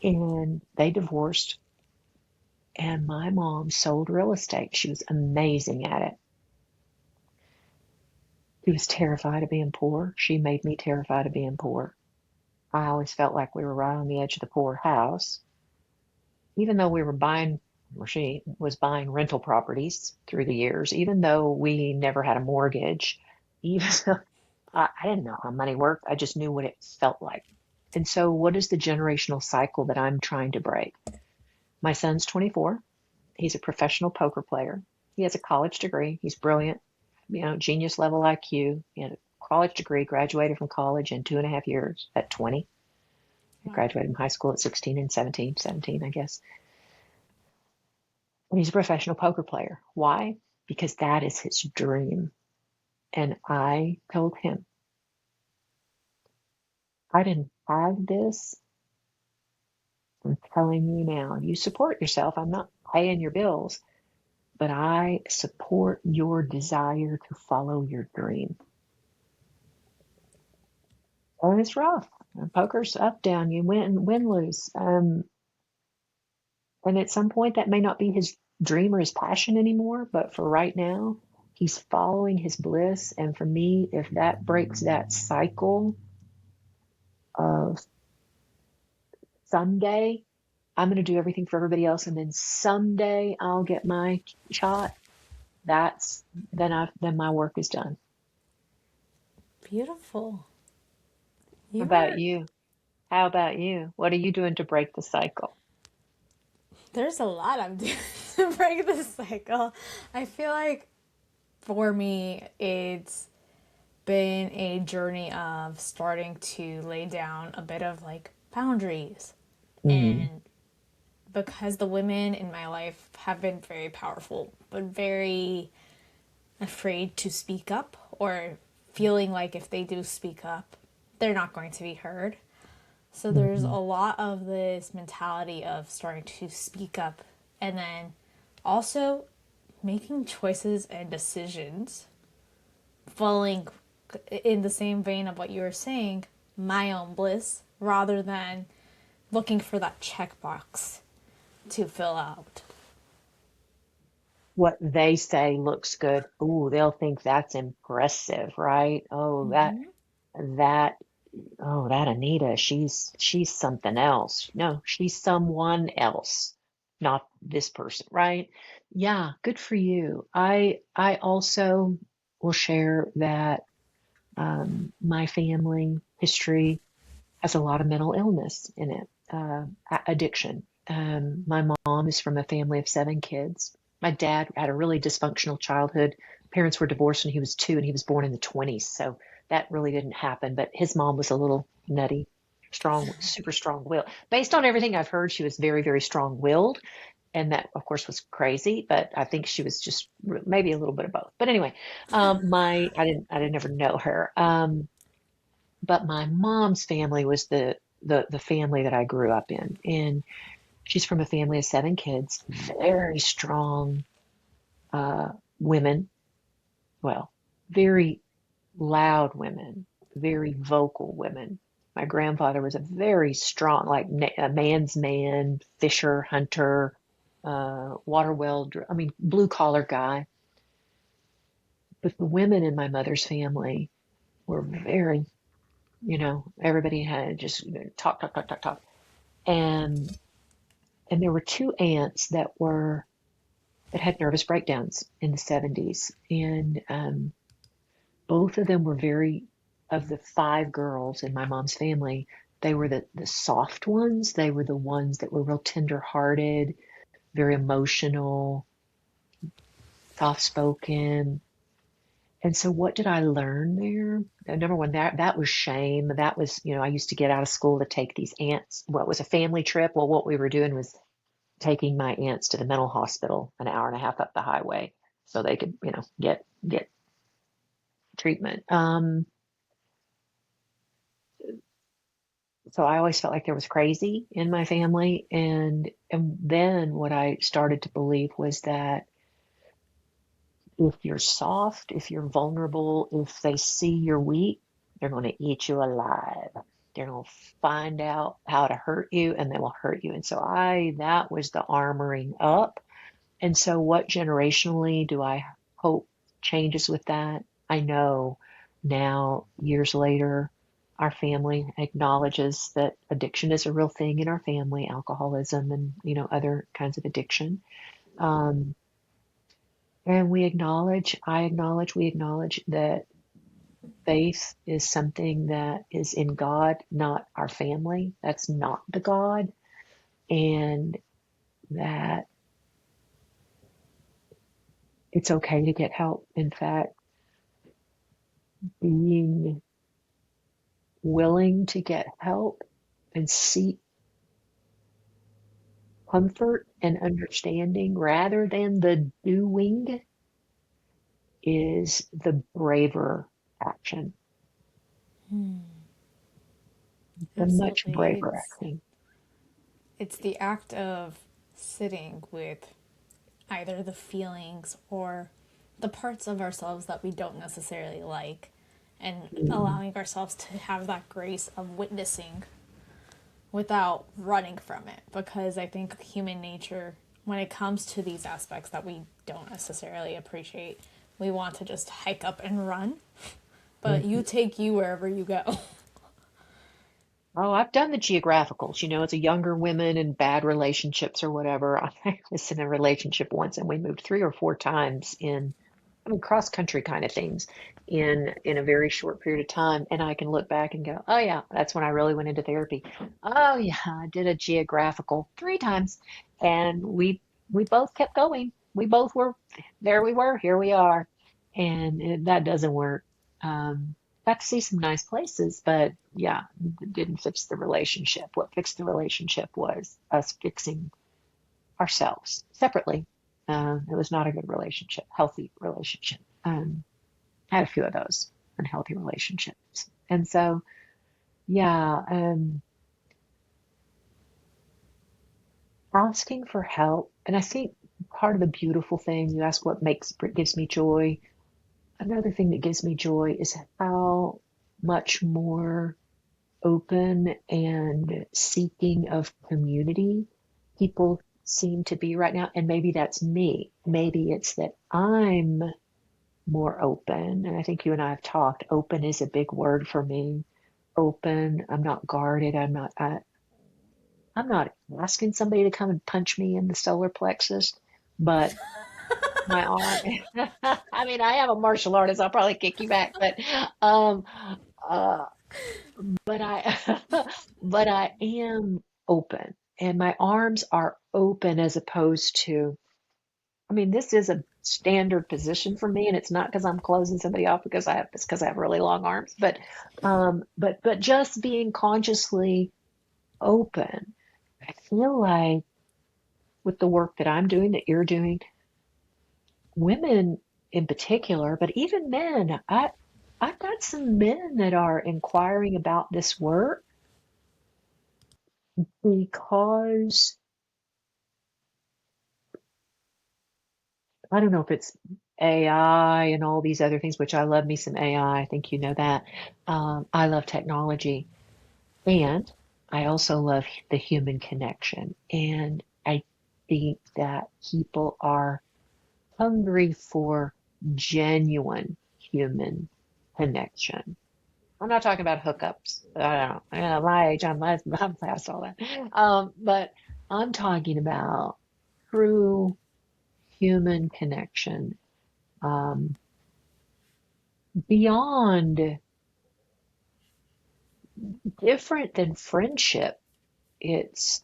And they divorced, and my mom sold real estate. She was amazing at it. She was terrified of being poor. She made me terrified of being poor. I always felt like we were right on the edge of the poor house, even though she was buying rental properties through the years, even though we never had a mortgage, even though I didn't know how money worked. I just knew what it felt like. And so what is the generational cycle that I'm trying to break? My son's 24. He's a professional poker player. He has a college degree. He's brilliant, genius level IQ. He had a college degree, graduated from college in 2.5 years at 20. He graduated from high school at 16 and 17, I guess. And he's a professional poker player. Why? Because that is his dream. And I told him, I didn't have this. I'm telling you now, you support yourself. I'm not paying your bills, but I support your desire to follow your dream. And it's rough. Poker's up, down. You win, lose. And at some point, that may not be his dream or his passion anymore. But for right now, he's following his bliss. And for me, if that breaks that cycle of someday I'm going to do everything for everybody else, and then someday I'll get my shot, then my work is done. Beautiful. How about you? How about you? What are you doing to break the cycle? There's a lot I'm doing to break the cycle. I feel like for me, it's been a journey of starting to lay down a bit of like boundaries. And because the women in my life have been very powerful, but very afraid to speak up, or feeling like if they do speak up, they're not going to be heard. So there's a lot of this mentality of starting to speak up, and then also making choices and decisions, following in the same vein of what you were saying, my own bliss, rather than looking for that checkbox to fill out. What they say looks good. Ooh, they'll think that's impressive, right? Oh, that Anita, she's something else. No, she's someone else, not this person, right? Yeah, good for you. I also will share that my family history has a lot of mental illness in it, addiction. My mom is from a family of 7 kids. My dad had a really dysfunctional childhood. Parents were divorced when he was 2, and he was born in the 20s. So that really didn't happen. But his mom was a little nutty, strong, super strong will. Based on everything I've heard, she was very, very strong willed. And that, of course, was crazy. But I think she was just maybe a little bit of both. But anyway, I didn't ever know her. But my mom's family was the family that I grew up in. And she's from a family of 7 kids, very strong women. Well, very loud women, very vocal women. My grandfather was a very strong, like a man's man, fisher, hunter, water well, I mean, blue collar guy. But the women in my mother's family were very, everybody had just talk, talk, talk, talk, talk. And there were 2 aunts that had nervous breakdowns in the 70s, and both of them were very, of the 5 girls in my mom's family, they were the soft ones. They were the ones that were real tender-hearted, very emotional, soft-spoken. And so what did I learn there? Number one, that was shame. That was, I used to get out of school to take these aunts. Well, it was a family trip. Well, what we were doing was taking my aunts to the mental hospital an hour and a half up the highway so they could, get treatment. So I always felt like there was crazy in my family. And then what I started to believe was that if you're soft, if you're vulnerable, if they see you're weak, they're going to eat you alive. They're going to find out how to hurt you, and they will hurt you. And so that was the armoring up. And so what generationally do I hope changes with that? I know now, years later, our family acknowledges that addiction is a real thing in our family, alcoholism and, other kinds of addiction. And we acknowledge, we acknowledge that faith is something that is in God, not our family. That's not the God. And that it's okay to get help. In fact, being willing to get help and seek comfort and understanding rather than the doing is the braver action, the much Absolutely. braver action. It's the act of sitting with either the feelings or the parts of ourselves that we don't necessarily like, and Mm. allowing ourselves to have that grace of witnessing without running from it. Because I think human nature, when it comes to these aspects that we don't necessarily appreciate, we want to just hike up and run, but you take you wherever you go. Oh, I've done the geographicals, as a younger women in bad relationships or whatever. I was in a relationship once and we moved 3 or 4 times cross country kind of things in a very short period of time. And I can look back and go, oh yeah, that's when I really went into therapy. Oh yeah, I did a geographical 3 times, and we both kept going. We both were there. We were here. We are, and that doesn't work. Got to see some nice places, but yeah, it didn't fix the relationship. What fixed the relationship was us fixing ourselves separately. It was not a good relationship, healthy relationship. I had a few of those unhealthy relationships. And so, yeah, asking for help. And I think part of the beautiful thing, you ask what gives me joy. Another thing that gives me joy is how much more open and seeking of community people seem to be right now. And maybe that's me. Maybe it's that I'm more open. And I think you and I have talked. Open is a big word for me. Open. I'm not guarded. I'm not asking somebody to come and punch me in the solar plexus, but my arm. I mean, I am a martial artist. I'll probably kick you back, but um, but but I am open, and my arms are open as opposed to, I mean, this is a standard position for me, and it's not because I'm closing somebody off it's because I have really long arms, but just being consciously open. I feel like with the work that I'm doing, that you're doing, women in particular, but even men, I've got some men that are inquiring about this work because I don't know if it's AI and all these other things, which I love me some AI. I think you know that. I love technology, and I also love the human connection. And I think that people are hungry for genuine human connection. I'm not talking about hookups. I don't know. My age, I'm past all that. But I'm talking about true human connection. Um, beyond different than friendship. It's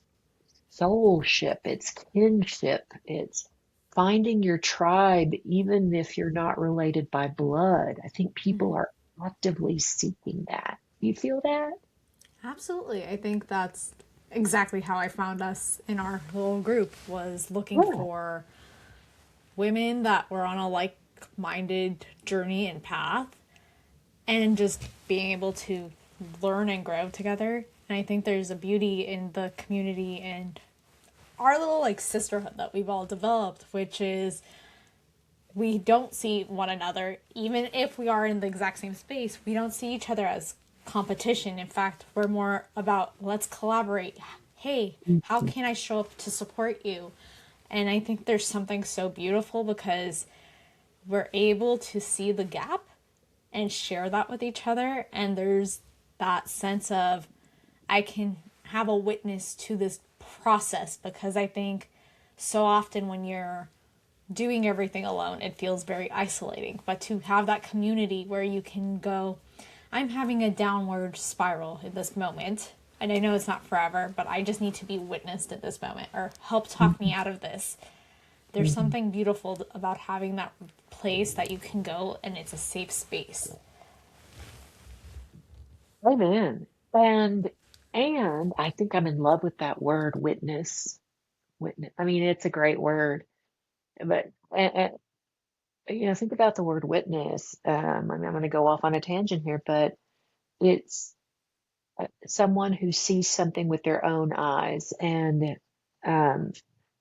soulship, it's kinship, it's finding your tribe, even if you're not related by blood. I think people Mhm. are actively seeking that. Do you feel that? Absolutely. I think that's exactly how I found us in our whole group was looking Yeah. for women that were on a like-minded journey and path and just being able to learn and grow together. And I think there's a beauty in the community and our little like sisterhood that we've all developed, which is we don't see one another, even if we are in the exact same space, we don't see each other as competition. In fact, we're more about let's collaborate. Hey, how Mhm. can I show up to support you? And I think there's something so beautiful because we're able to see the gap and share that with each other. And there's that sense of I can have a witness to this process because I think so often when you're doing everything alone, it feels very isolating. But to have that community where you can go, I'm having a downward spiral in this moment. And I know it's not forever, but I just need to be witnessed in this moment or help talk me Mhm. out of this. There's Mhm. something beautiful about having that place that you can go and it's a safe space. Amen. And I think I'm in love with that word, witness. Witness. I mean, it's a great word, but think about the word witness. I mean, I'm going to go off on a tangent here, but it's someone who sees something with their own eyes. And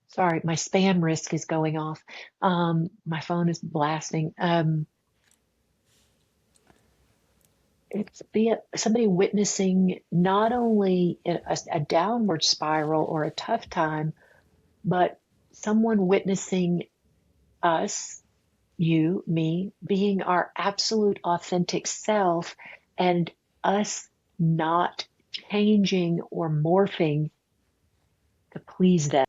sorry, my spam risk is going off. My phone is blasting. It's be somebody witnessing not only a downward spiral or a tough time, but someone witnessing us, you, me, being our absolute authentic self, and us not changing or morphing to please them.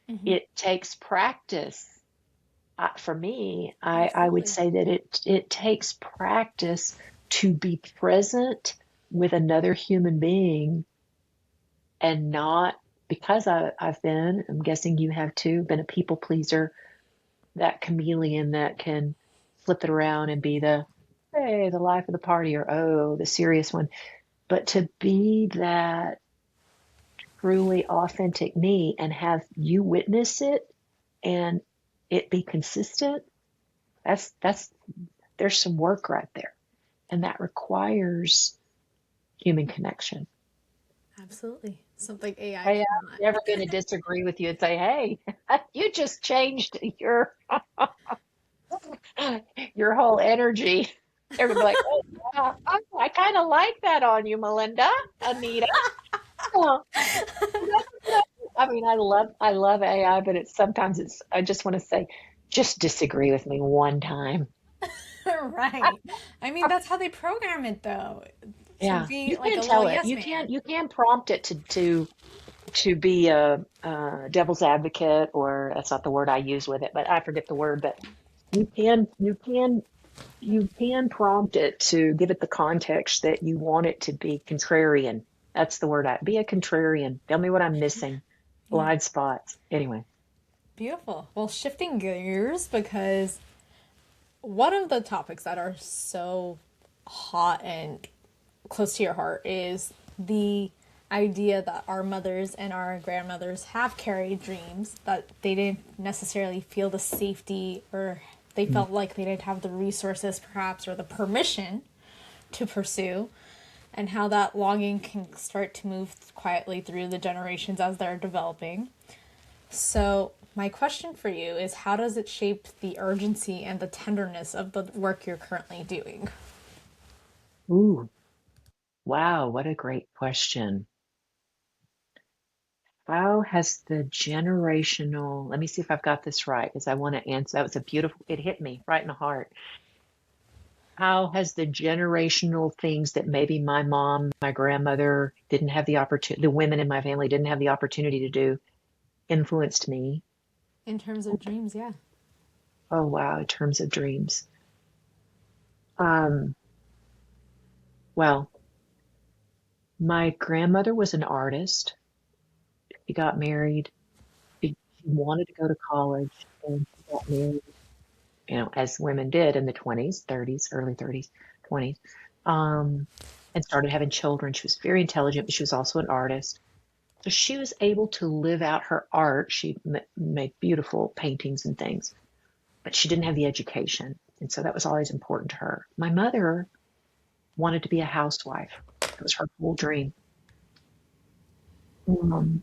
Mm-hmm. It takes practice. For me, I would Absolutely. say that it takes practice to be present with another human being and not, because I've been, I'm guessing you have too, been a people pleaser, that chameleon that can flip it around and be the, hey, the life of the party, or oh, the serious one. But to be that truly authentic me and have you witness it and it be consistent, that's there's some work right there. And that requires human connection. Absolutely. Something AI Hey, I'm cannot. never going to disagree with you and say, hey, you just changed your whole energy. They're gonna be like, oh, yeah, I kind of like that on you, Melinda, Anita. Oh, I mean, I love AI, but I just want to say, just disagree with me one time. Right. I mean, that's how they program it, though, to Yeah, be you like a can little tell it. yes man. You can prompt it to be a devil's advocate, or that's not the word I use with it, but I forget the word. But you can. You can prompt it to give it the context that you want it to be contrarian. That's the word. Be a contrarian. Tell me what I'm missing. Yeah. Blind spots. Anyway. Beautiful. Well, shifting gears, because one of the topics that are so hot and close to your heart is the idea that our mothers and our grandmothers have carried dreams that they didn't necessarily feel the safety, or they felt like they didn't have the resources perhaps or the permission to pursue, and how that longing can start to move quietly through the generations as they're developing. So my question for you is, how does it shape the urgency and the tenderness of the work you're currently doing? Ooh, wow, what a great question. How has the generational, let me see if I've got this right, because I want to answer. That was a beautiful, it hit me right in the heart. How has the generational things that maybe my mom, my grandmother didn't have the opportunity, the women in my family didn't have the opportunity to do, influenced me? In terms of dreams, yeah. Oh, wow, in terms of dreams. Um, well, my grandmother was an artist. She got married. She wanted to go to college and she got married, as women did in the 20s, 30s, early 30s, 20s, um, and started having children. She was very intelligent, but she was also an artist. So she was able to live out her art. She made beautiful paintings and things, but she didn't have the education. And so that was always important to her. My mother wanted to be a housewife. It was her whole dream. Um,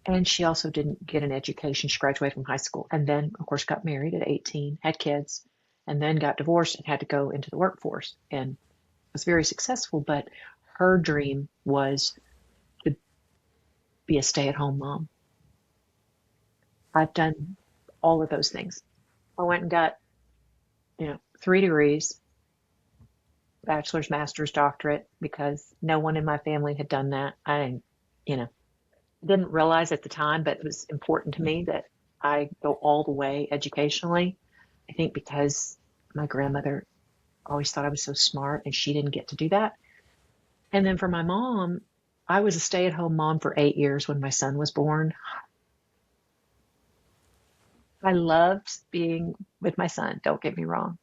and she also didn't get an education. She graduated from high school and then, of course, got married at 18, had kids, and then got divorced and had to go into the workforce and was very successful. But her dream was to be a stay-at-home mom. I've done all of those things. I went and got, 3 degrees, bachelor's, master's, doctorate, because no one in my family had done that. I you know, didn't realize at the time, but it was important to me that I go all the way educationally. I think because my grandmother always thought I was so smart and she didn't get to do that. And then for my mom, I was a stay-at-home mom for 8 years when my son was born. I loved being with my son. Don't get me wrong.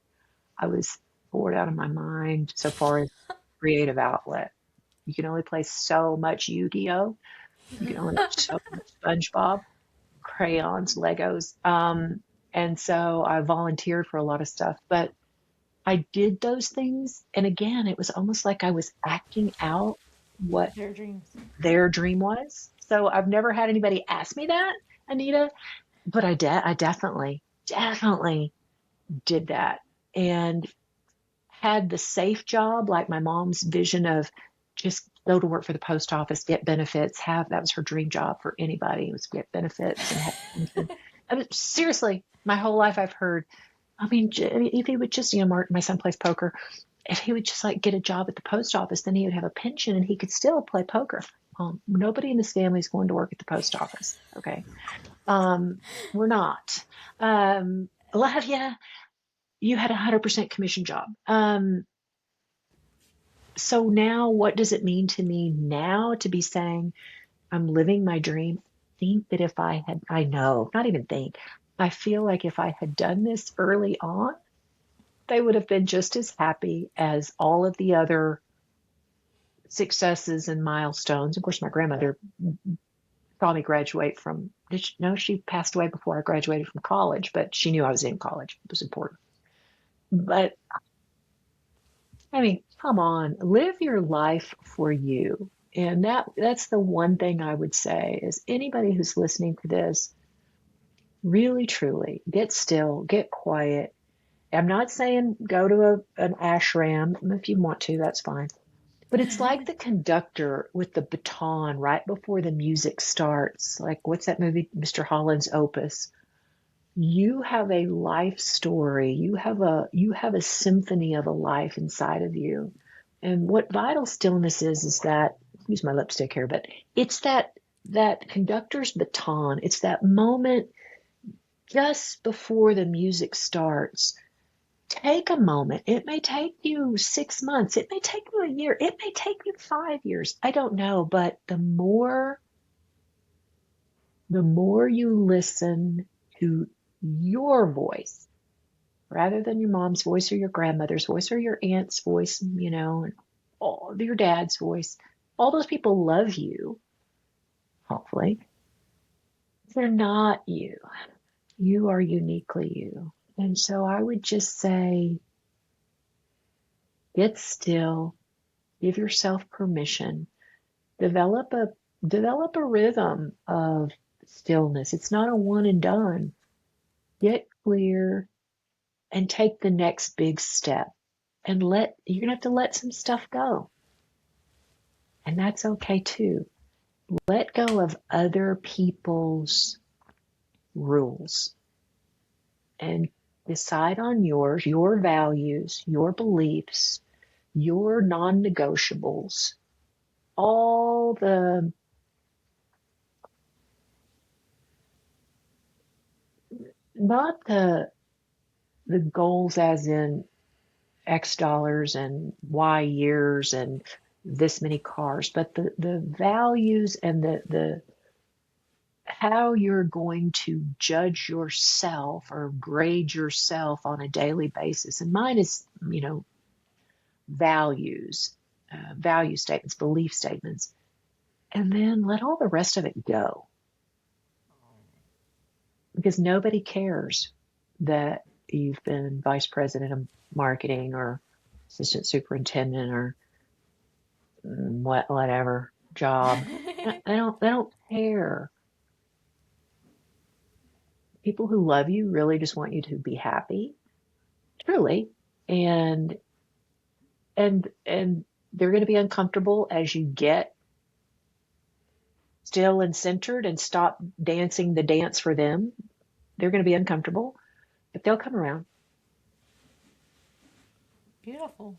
I was bored out of my mind so far as creative outlet. You can only play so much Yu-Gi-Oh! You can only watch so much SpongeBob, crayons, Legos. And so I volunteered for a lot of stuff, but I did those things. And again, it was almost like I was acting out what Their dreams. their dream was. So I've never had anybody ask me that, Anita, but I definitely did that. And had the safe job, like my mom's vision of just go to work for the post office, get benefits, that was her dream job for anybody, was get benefits and have pension. I mean, seriously, my whole life I've heard, if he would just, Mark, my son plays poker, if he would just like get a job at the post office, then he would have a pension and he could still play poker. Nobody in this family is going to work at the post office. Okay. We're not. A lot of you had 100% commission job. So now what does it mean to me now to be saying I'm living my dream? Think that if I know, not even think, I feel like if I had done this early on, they would have been just as happy as all of the other successes and milestones. Of course, my grandmother saw me graduate from, no, she passed away before I graduated from college, but she knew I was in college. It was important. But come on, live your life for you. And that's the one thing I would say is anybody who's listening to this, really, truly, get still, get quiet. I'm not saying go to an ashram. If you want to, that's fine. But it's like the conductor with the baton right before the music starts. Like, what's that movie, Mr. Holland's Opus? You have a life story. You have a symphony of a life inside of you. And what vital stillness is that, use my lipstick here, but it's that conductor's baton. It's that moment just before the music starts Take a moment. It may take you 6 months. It may take you a year. It may take you 5 years. I don't know. But the more you listen to your voice rather than your mom's voice or your grandmother's voice or your aunt's voice, and all your dad's voice, all those people love you, hopefully. They're not you. You are uniquely you. And so I would just say, get still, give yourself permission, develop a develop a rhythm of stillness. It's not a one and done. Get clear and take the next big step. And you're gonna have to let some stuff go. And that's okay too. Let go of other people's rules and decide on yours, your values, your beliefs, your non-negotiables, all not the goals as in X dollars and Y years and this many cars, but the values and the how you're going to judge yourself or grade yourself on a daily basis. And mine is, values, value statements, belief statements, and then let all the rest of it go. Because nobody cares that you've been vice president of marketing or assistant superintendent or whatever job. They don't care. People who love you really just want you to be happy, truly, and and they're going to be uncomfortable as you get still and centered and stop dancing the dance for them. They're going to be uncomfortable, but they'll come around. Beautiful.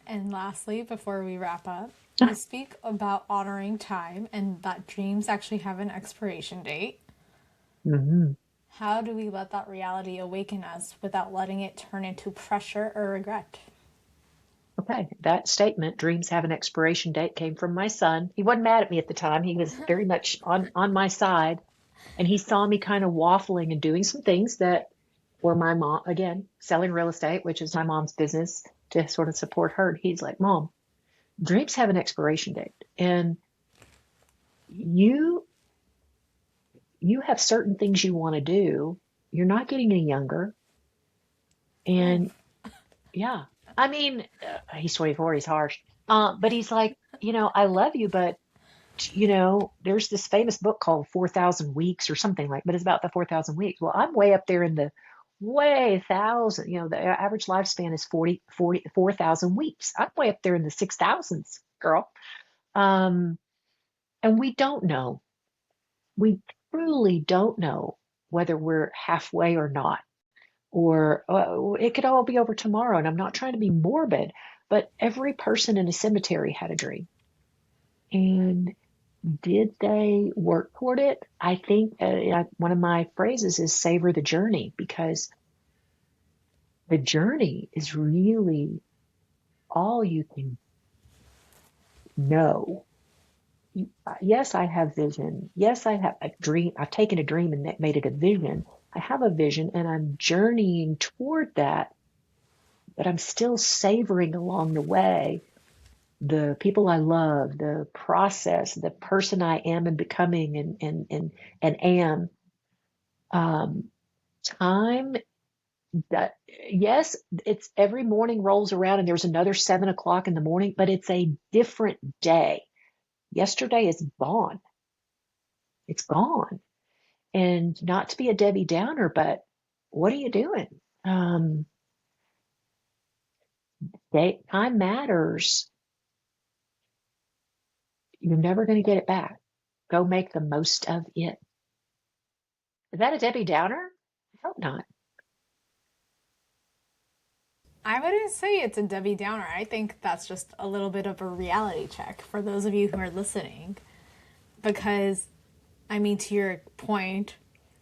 And lastly, before we wrap up, you Ah, speak about honoring time and that dreams actually have an expiration date. mhm. How do we let that reality awaken us without letting it turn into pressure or regret? Okay, that statement, dreams have an expiration date, came from my son. He wasn't mad at me at the time. He was very much on my side, and he saw me kind of waffling and doing some things that were my mom, again, selling real estate, which is my mom's business to sort of support her. He's like, Mom, dreams have an expiration date, and you you have certain things you want to do. You're not getting any younger, Oh, and yeah, I mean, he's 24, he's harsh, but he's like, I love you, but there's this famous book called 4,000 Weeks or something like, but it's about the 4,000 weeks. Well, I'm way up there in the way thousand, the average lifespan is 4,000 weeks. I'm way up there in the 6,000s, girl. Um, and we don't know. We truly don't know whether we're halfway or not, or it could all be over tomorrow. And I'm not trying to be morbid, but every person in a cemetery had a dream. And did they work toward it? I think one of my phrases is savor the journey, because the journey is really all you can know. Yes, I have vision. Yes, I have a dream. I've taken a dream and made it a vision. I have a vision and I'm journeying toward that, but I'm still savoring along the way the people I love, the process, the person I am and becoming and am. Um, time that, yes, it's every morning rolls around and there's another 7 o'clock in the morning, but it's a different day. Yesterday is gone. It's gone. And not to be a Debbie Downer, but what are you doing? Um, Time matters. You're never going to get it back. Go make the most of it. Is that a Debbie Downer? I hope not. I wouldn't say it's a Debbie Downer. I think that's just a little bit of a reality check for those of you who are listening. Because, I mean, to your point,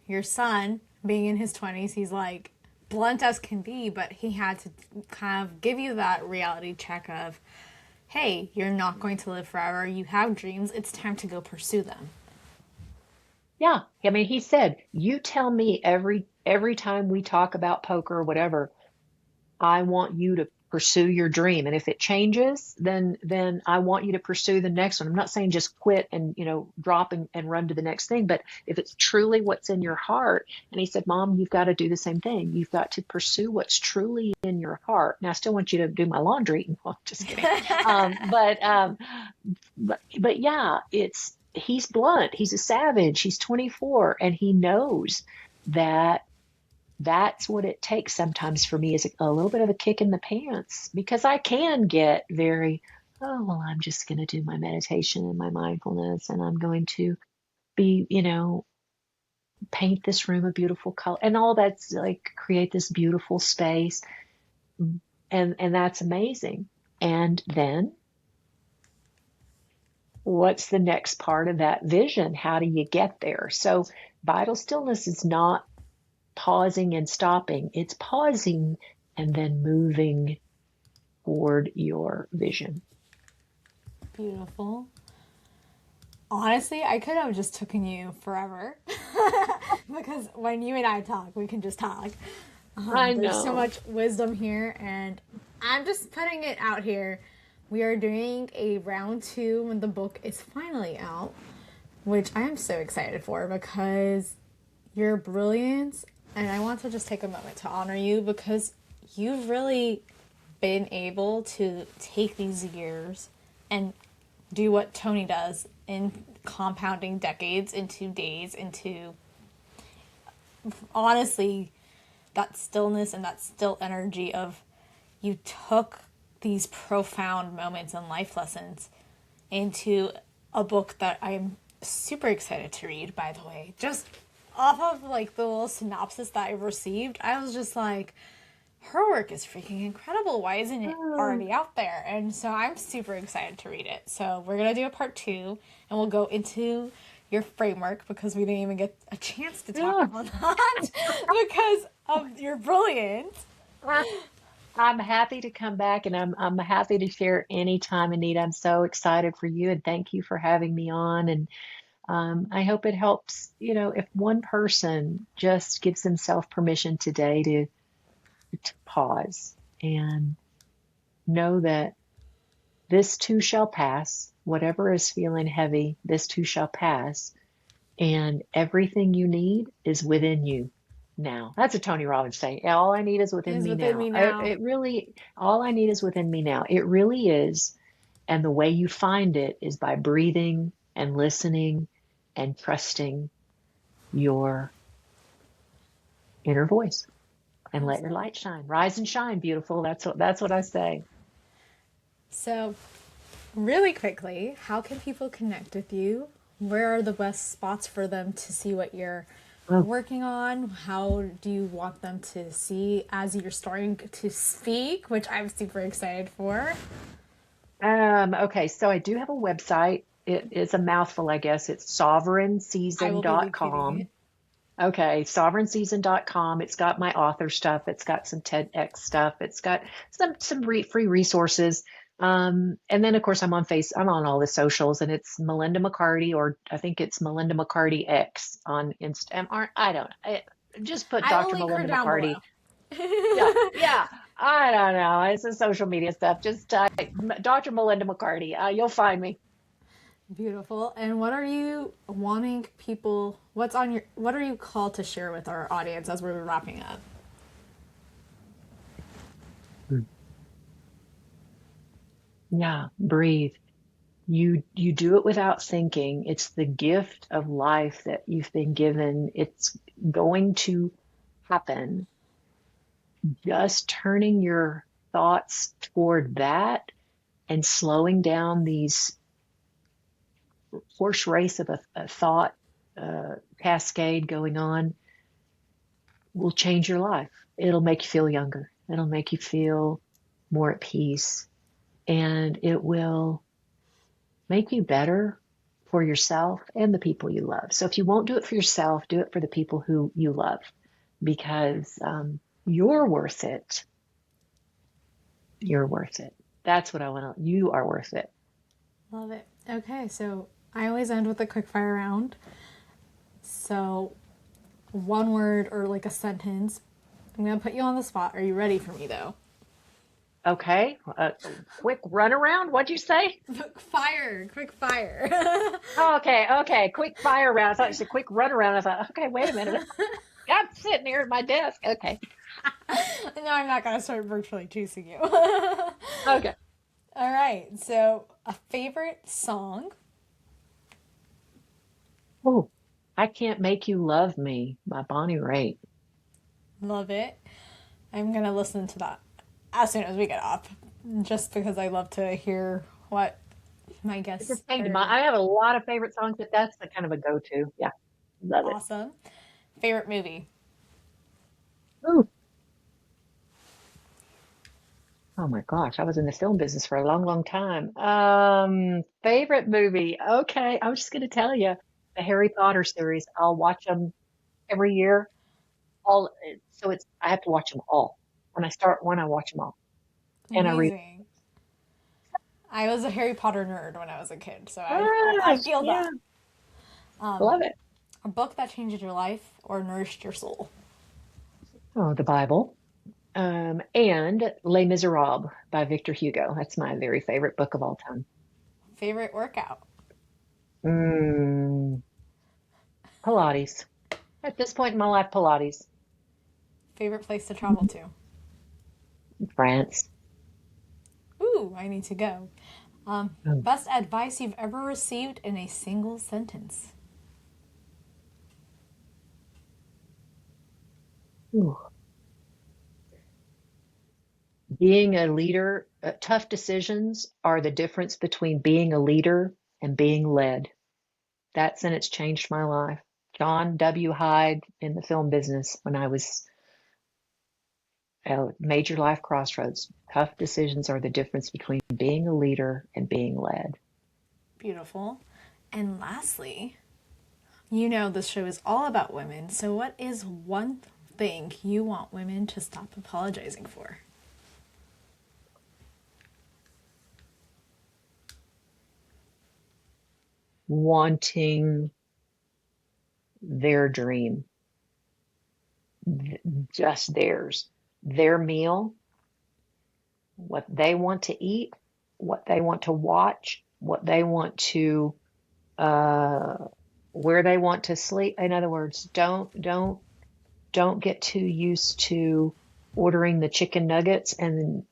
your son being in his 20s, he's like, blunt as can be, but he had to kind of give you that reality check of, hey, you're not going to live forever. You have dreams. It's time to go pursue them. Yeah. I mean, he said, you tell me every time we talk about poker or whatever, I want you to pursue your dream. And if it changes, then I want you to pursue the next one. I'm not saying just quit and, drop and run to the next thing, but if it's truly what's in your heart. And he said, Mom, you've got to do the same thing. You've got to pursue what's truly in your heart. Now, I still want you to do my laundry. Well, just kidding. But yeah, he's blunt. He's a savage. He's 24 and he knows that that's what it takes sometimes for me is a little bit of a kick in the pants because I can get very, oh, well, I'm just going to do my meditation and my mindfulness and I'm going to be, paint this room a beautiful color and all that's like create this beautiful space. And that's amazing. And then what's the next part of that vision? How do you get there? So vital stillness is not pausing and stopping. It's pausing and then moving toward your vision. Beautiful. Honestly, I could have just taken you forever because when you and I talk, we can just talk. I know. There's so much wisdom here, and I'm just putting it out here. We are doing a round 2 when the book is finally out, which I am so excited for because your brilliance. And I want to just take a moment to honor you because you've really been able to take these years and do what Tony does in compounding decades into days, into honestly that stillness and that still energy of you took these profound moments and life lessons into a book that I'm super excited to read, by the way. Just off of like the little synopsis that I received, I was just like, her work is freaking incredible. Why isn't it already out there? And so I'm super excited to read it. So we're going to do a part 2 and we'll go into your framework because we didn't even get a chance to talk about that because of your brilliance. I'm happy to come back and I'm happy to share anytime, Anita. I'm so excited for you and thank you for having me on. And I hope it helps, if one person just gives themselves permission today to pause and know that this too shall pass. Whatever is feeling heavy, this too shall pass. And everything you need is within you now. That's a Tony Robbins saying. All I need is within me now. It really, all I need is within me now. It really is. And the way you find it is by breathing and listening and trusting your inner voice and let your light shine. Rise and shine, beautiful. That's what I say. So, really quickly, how can people connect with you? Where are the best spots for them to see what you're working on? How do you want them to see as you're starting to speak, which I'm super excited for? Okay, so I do have a website. It is a mouthful, I guess. It's sovereignseason.com. Okay, sovereignseason.com. It's got my author stuff. It's got some TEDx stuff. It's got some free resources. And then of course I'm on all the socials and it's Melinda McCarty, or I think it's Melinda McCarty X on Instagram. I don't know. Just put Dr. Melinda McCarty. Yeah. I don't know. It's a social media stuff. Just type Dr. Melinda McCarty. You'll find me. Beautiful. And what are you wanting people, what are you called to share with our audience as we're wrapping up? Yeah, breathe. You do it without thinking. It's the gift of life that you've been given. It's going to happen. Just turning your thoughts toward that and slowing down these horse race of a thought cascade going on will change your life. It'll make you feel younger. It'll make you feel more at peace. And it will make you better for yourself and the people you love. So if you won't do it for yourself, do it for the people who you love. Because You're worth it. You're worth it. That's what I want to, you are worth it. Love it. Okay, so I always end with a quick fire round. So, one word or like a sentence. I'm going to put you on the spot. Are you ready for me, though? Okay. Quick runaround. What'd you say? Quick fire. Quick fire. Oh, okay. Okay. Quick fire round. I thought you said quick runaround. I thought, okay, wait a minute. I'm sitting here at my desk. Okay. No, I'm not going to start virtually chasing you. Okay. All right. So, a favorite song. Oh, I Can't Make You Love Me by Bonnie Raitt. Love it. I'm going to listen to that as soon as we get off, just because I love to hear what my It guests just came to are. mind. I have a lot of favorite songs, but that's the kind of a go-to. Yeah. Love it. Awesome. Favorite movie. Ooh. Oh my gosh, I was in the film business for a long, long time. Favorite movie. Okay, I'm just going to tell you the Harry Potter series. I'll watch them every year. All so it's I have to watch them all. When I start one, I watch them all, and I read. Amazing. I was a Harry Potter nerd when I was a kid, so I Gosh, feel yeah, that. love it. A book that changed your life or nourished your soul. Oh, the Bible. And Les Miserables by Victor Hugo. That's my very favorite book of all time. Favorite workout. Mm, Pilates. At this point in my life, Pilates. Favorite place to travel to. France. Ooh, I need to go. Oh, Best advice you've ever received in a single sentence. ooh. Being a leader, tough decisions are the difference between being a leader and being led. That sentence changed my life. John W. Hyde in the film business when I was at a major life crossroads. Tough decisions are the difference between being a leader and being led. Beautiful. And lastly, you know this show is all about women, so what is one thing you want women to stop apologizing for? Wanting their dream, just theirs, their meal, what they want to eat, what they want to watch, what they want to, uh, where they want to sleep. In other words, don't get too used to ordering the chicken nuggets and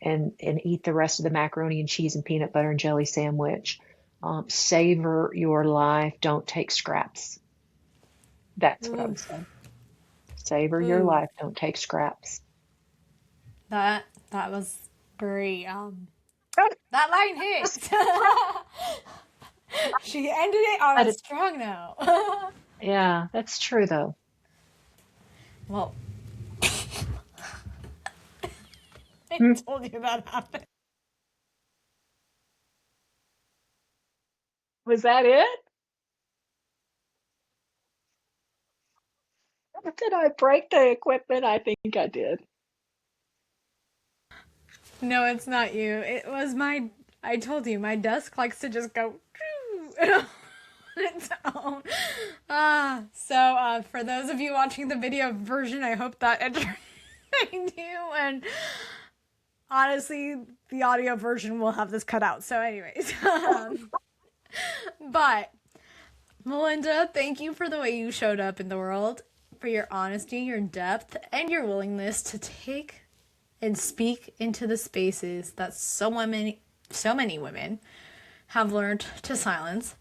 eat the rest of the macaroni and cheese and peanut butter and jelly sandwich. Savor your life. Don't take scraps. That's what I would Oof. say. Savor your Ooh. life. Don't take scraps. That was very that line hit. She ended it on But a it, strong note. yeah, that's true though. Well, I Hmm. told you that happened. Was that it? Did I break the equipment? I think I did. No, it's not you. It was my. I told you, my desk likes to just go on its own. For those of you watching the video version, I hope that entertained you. And honestly, the audio version will have this cut out. So, anyways, but Melinda, thank you for the way you showed up in the world, for your honesty, your depth, and your willingness to take and speak into the spaces that so many women have learned to silence.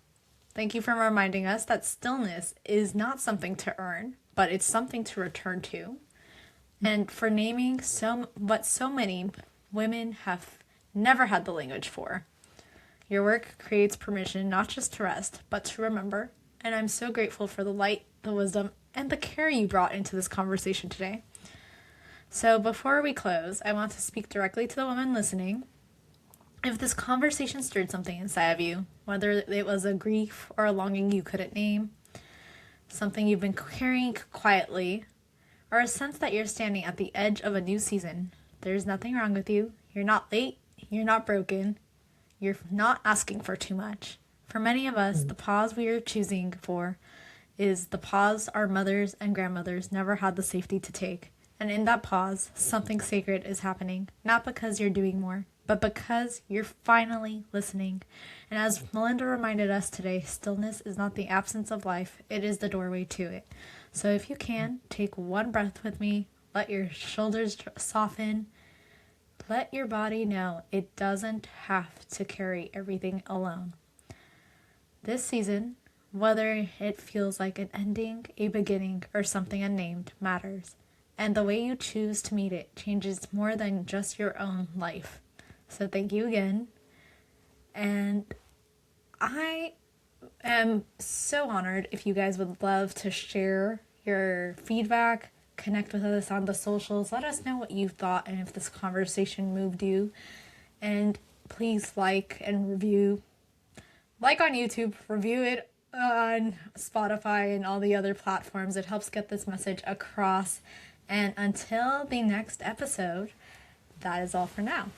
Thank you for reminding us that stillness is not something to earn, but it's something to return to. And for naming what so many women have never had the language for. Your work creates permission not just to rest, but to remember. And I'm so grateful for the light, the wisdom, and the care you brought into this conversation today. So before we close, I want to speak directly to the woman listening. If this conversation stirred something inside of you, whether it was a grief or a longing you couldn't name, something you've been carrying quietly, or a sense that you're standing at the edge of a new season. There's nothing wrong with you. You're not late. You're not broken. You're not asking for too much. For many of us, the pause we are choosing for is the pause our mothers and grandmothers never had the safety to take. And in that pause, something sacred is happening. Not because you're doing more, but because you're finally listening. And as Melinda reminded us today, stillness is not the absence of life, it is the doorway to it. So if you can, take one breath with me, let your shoulders soften, let your body know it doesn't have to carry everything alone. This season, whether it feels like an ending, a beginning, or something unnamed, matters. And the way you choose to meet it changes more than just your own life. So thank you again. And I am so honored if you guys would love to share your feedback, connect with us on the socials, let us know what you thought and if this conversation moved you. And please like and review. Like on YouTube, review it on Spotify and all the other platforms. It helps get this message across. And until the next episode, that is all for now.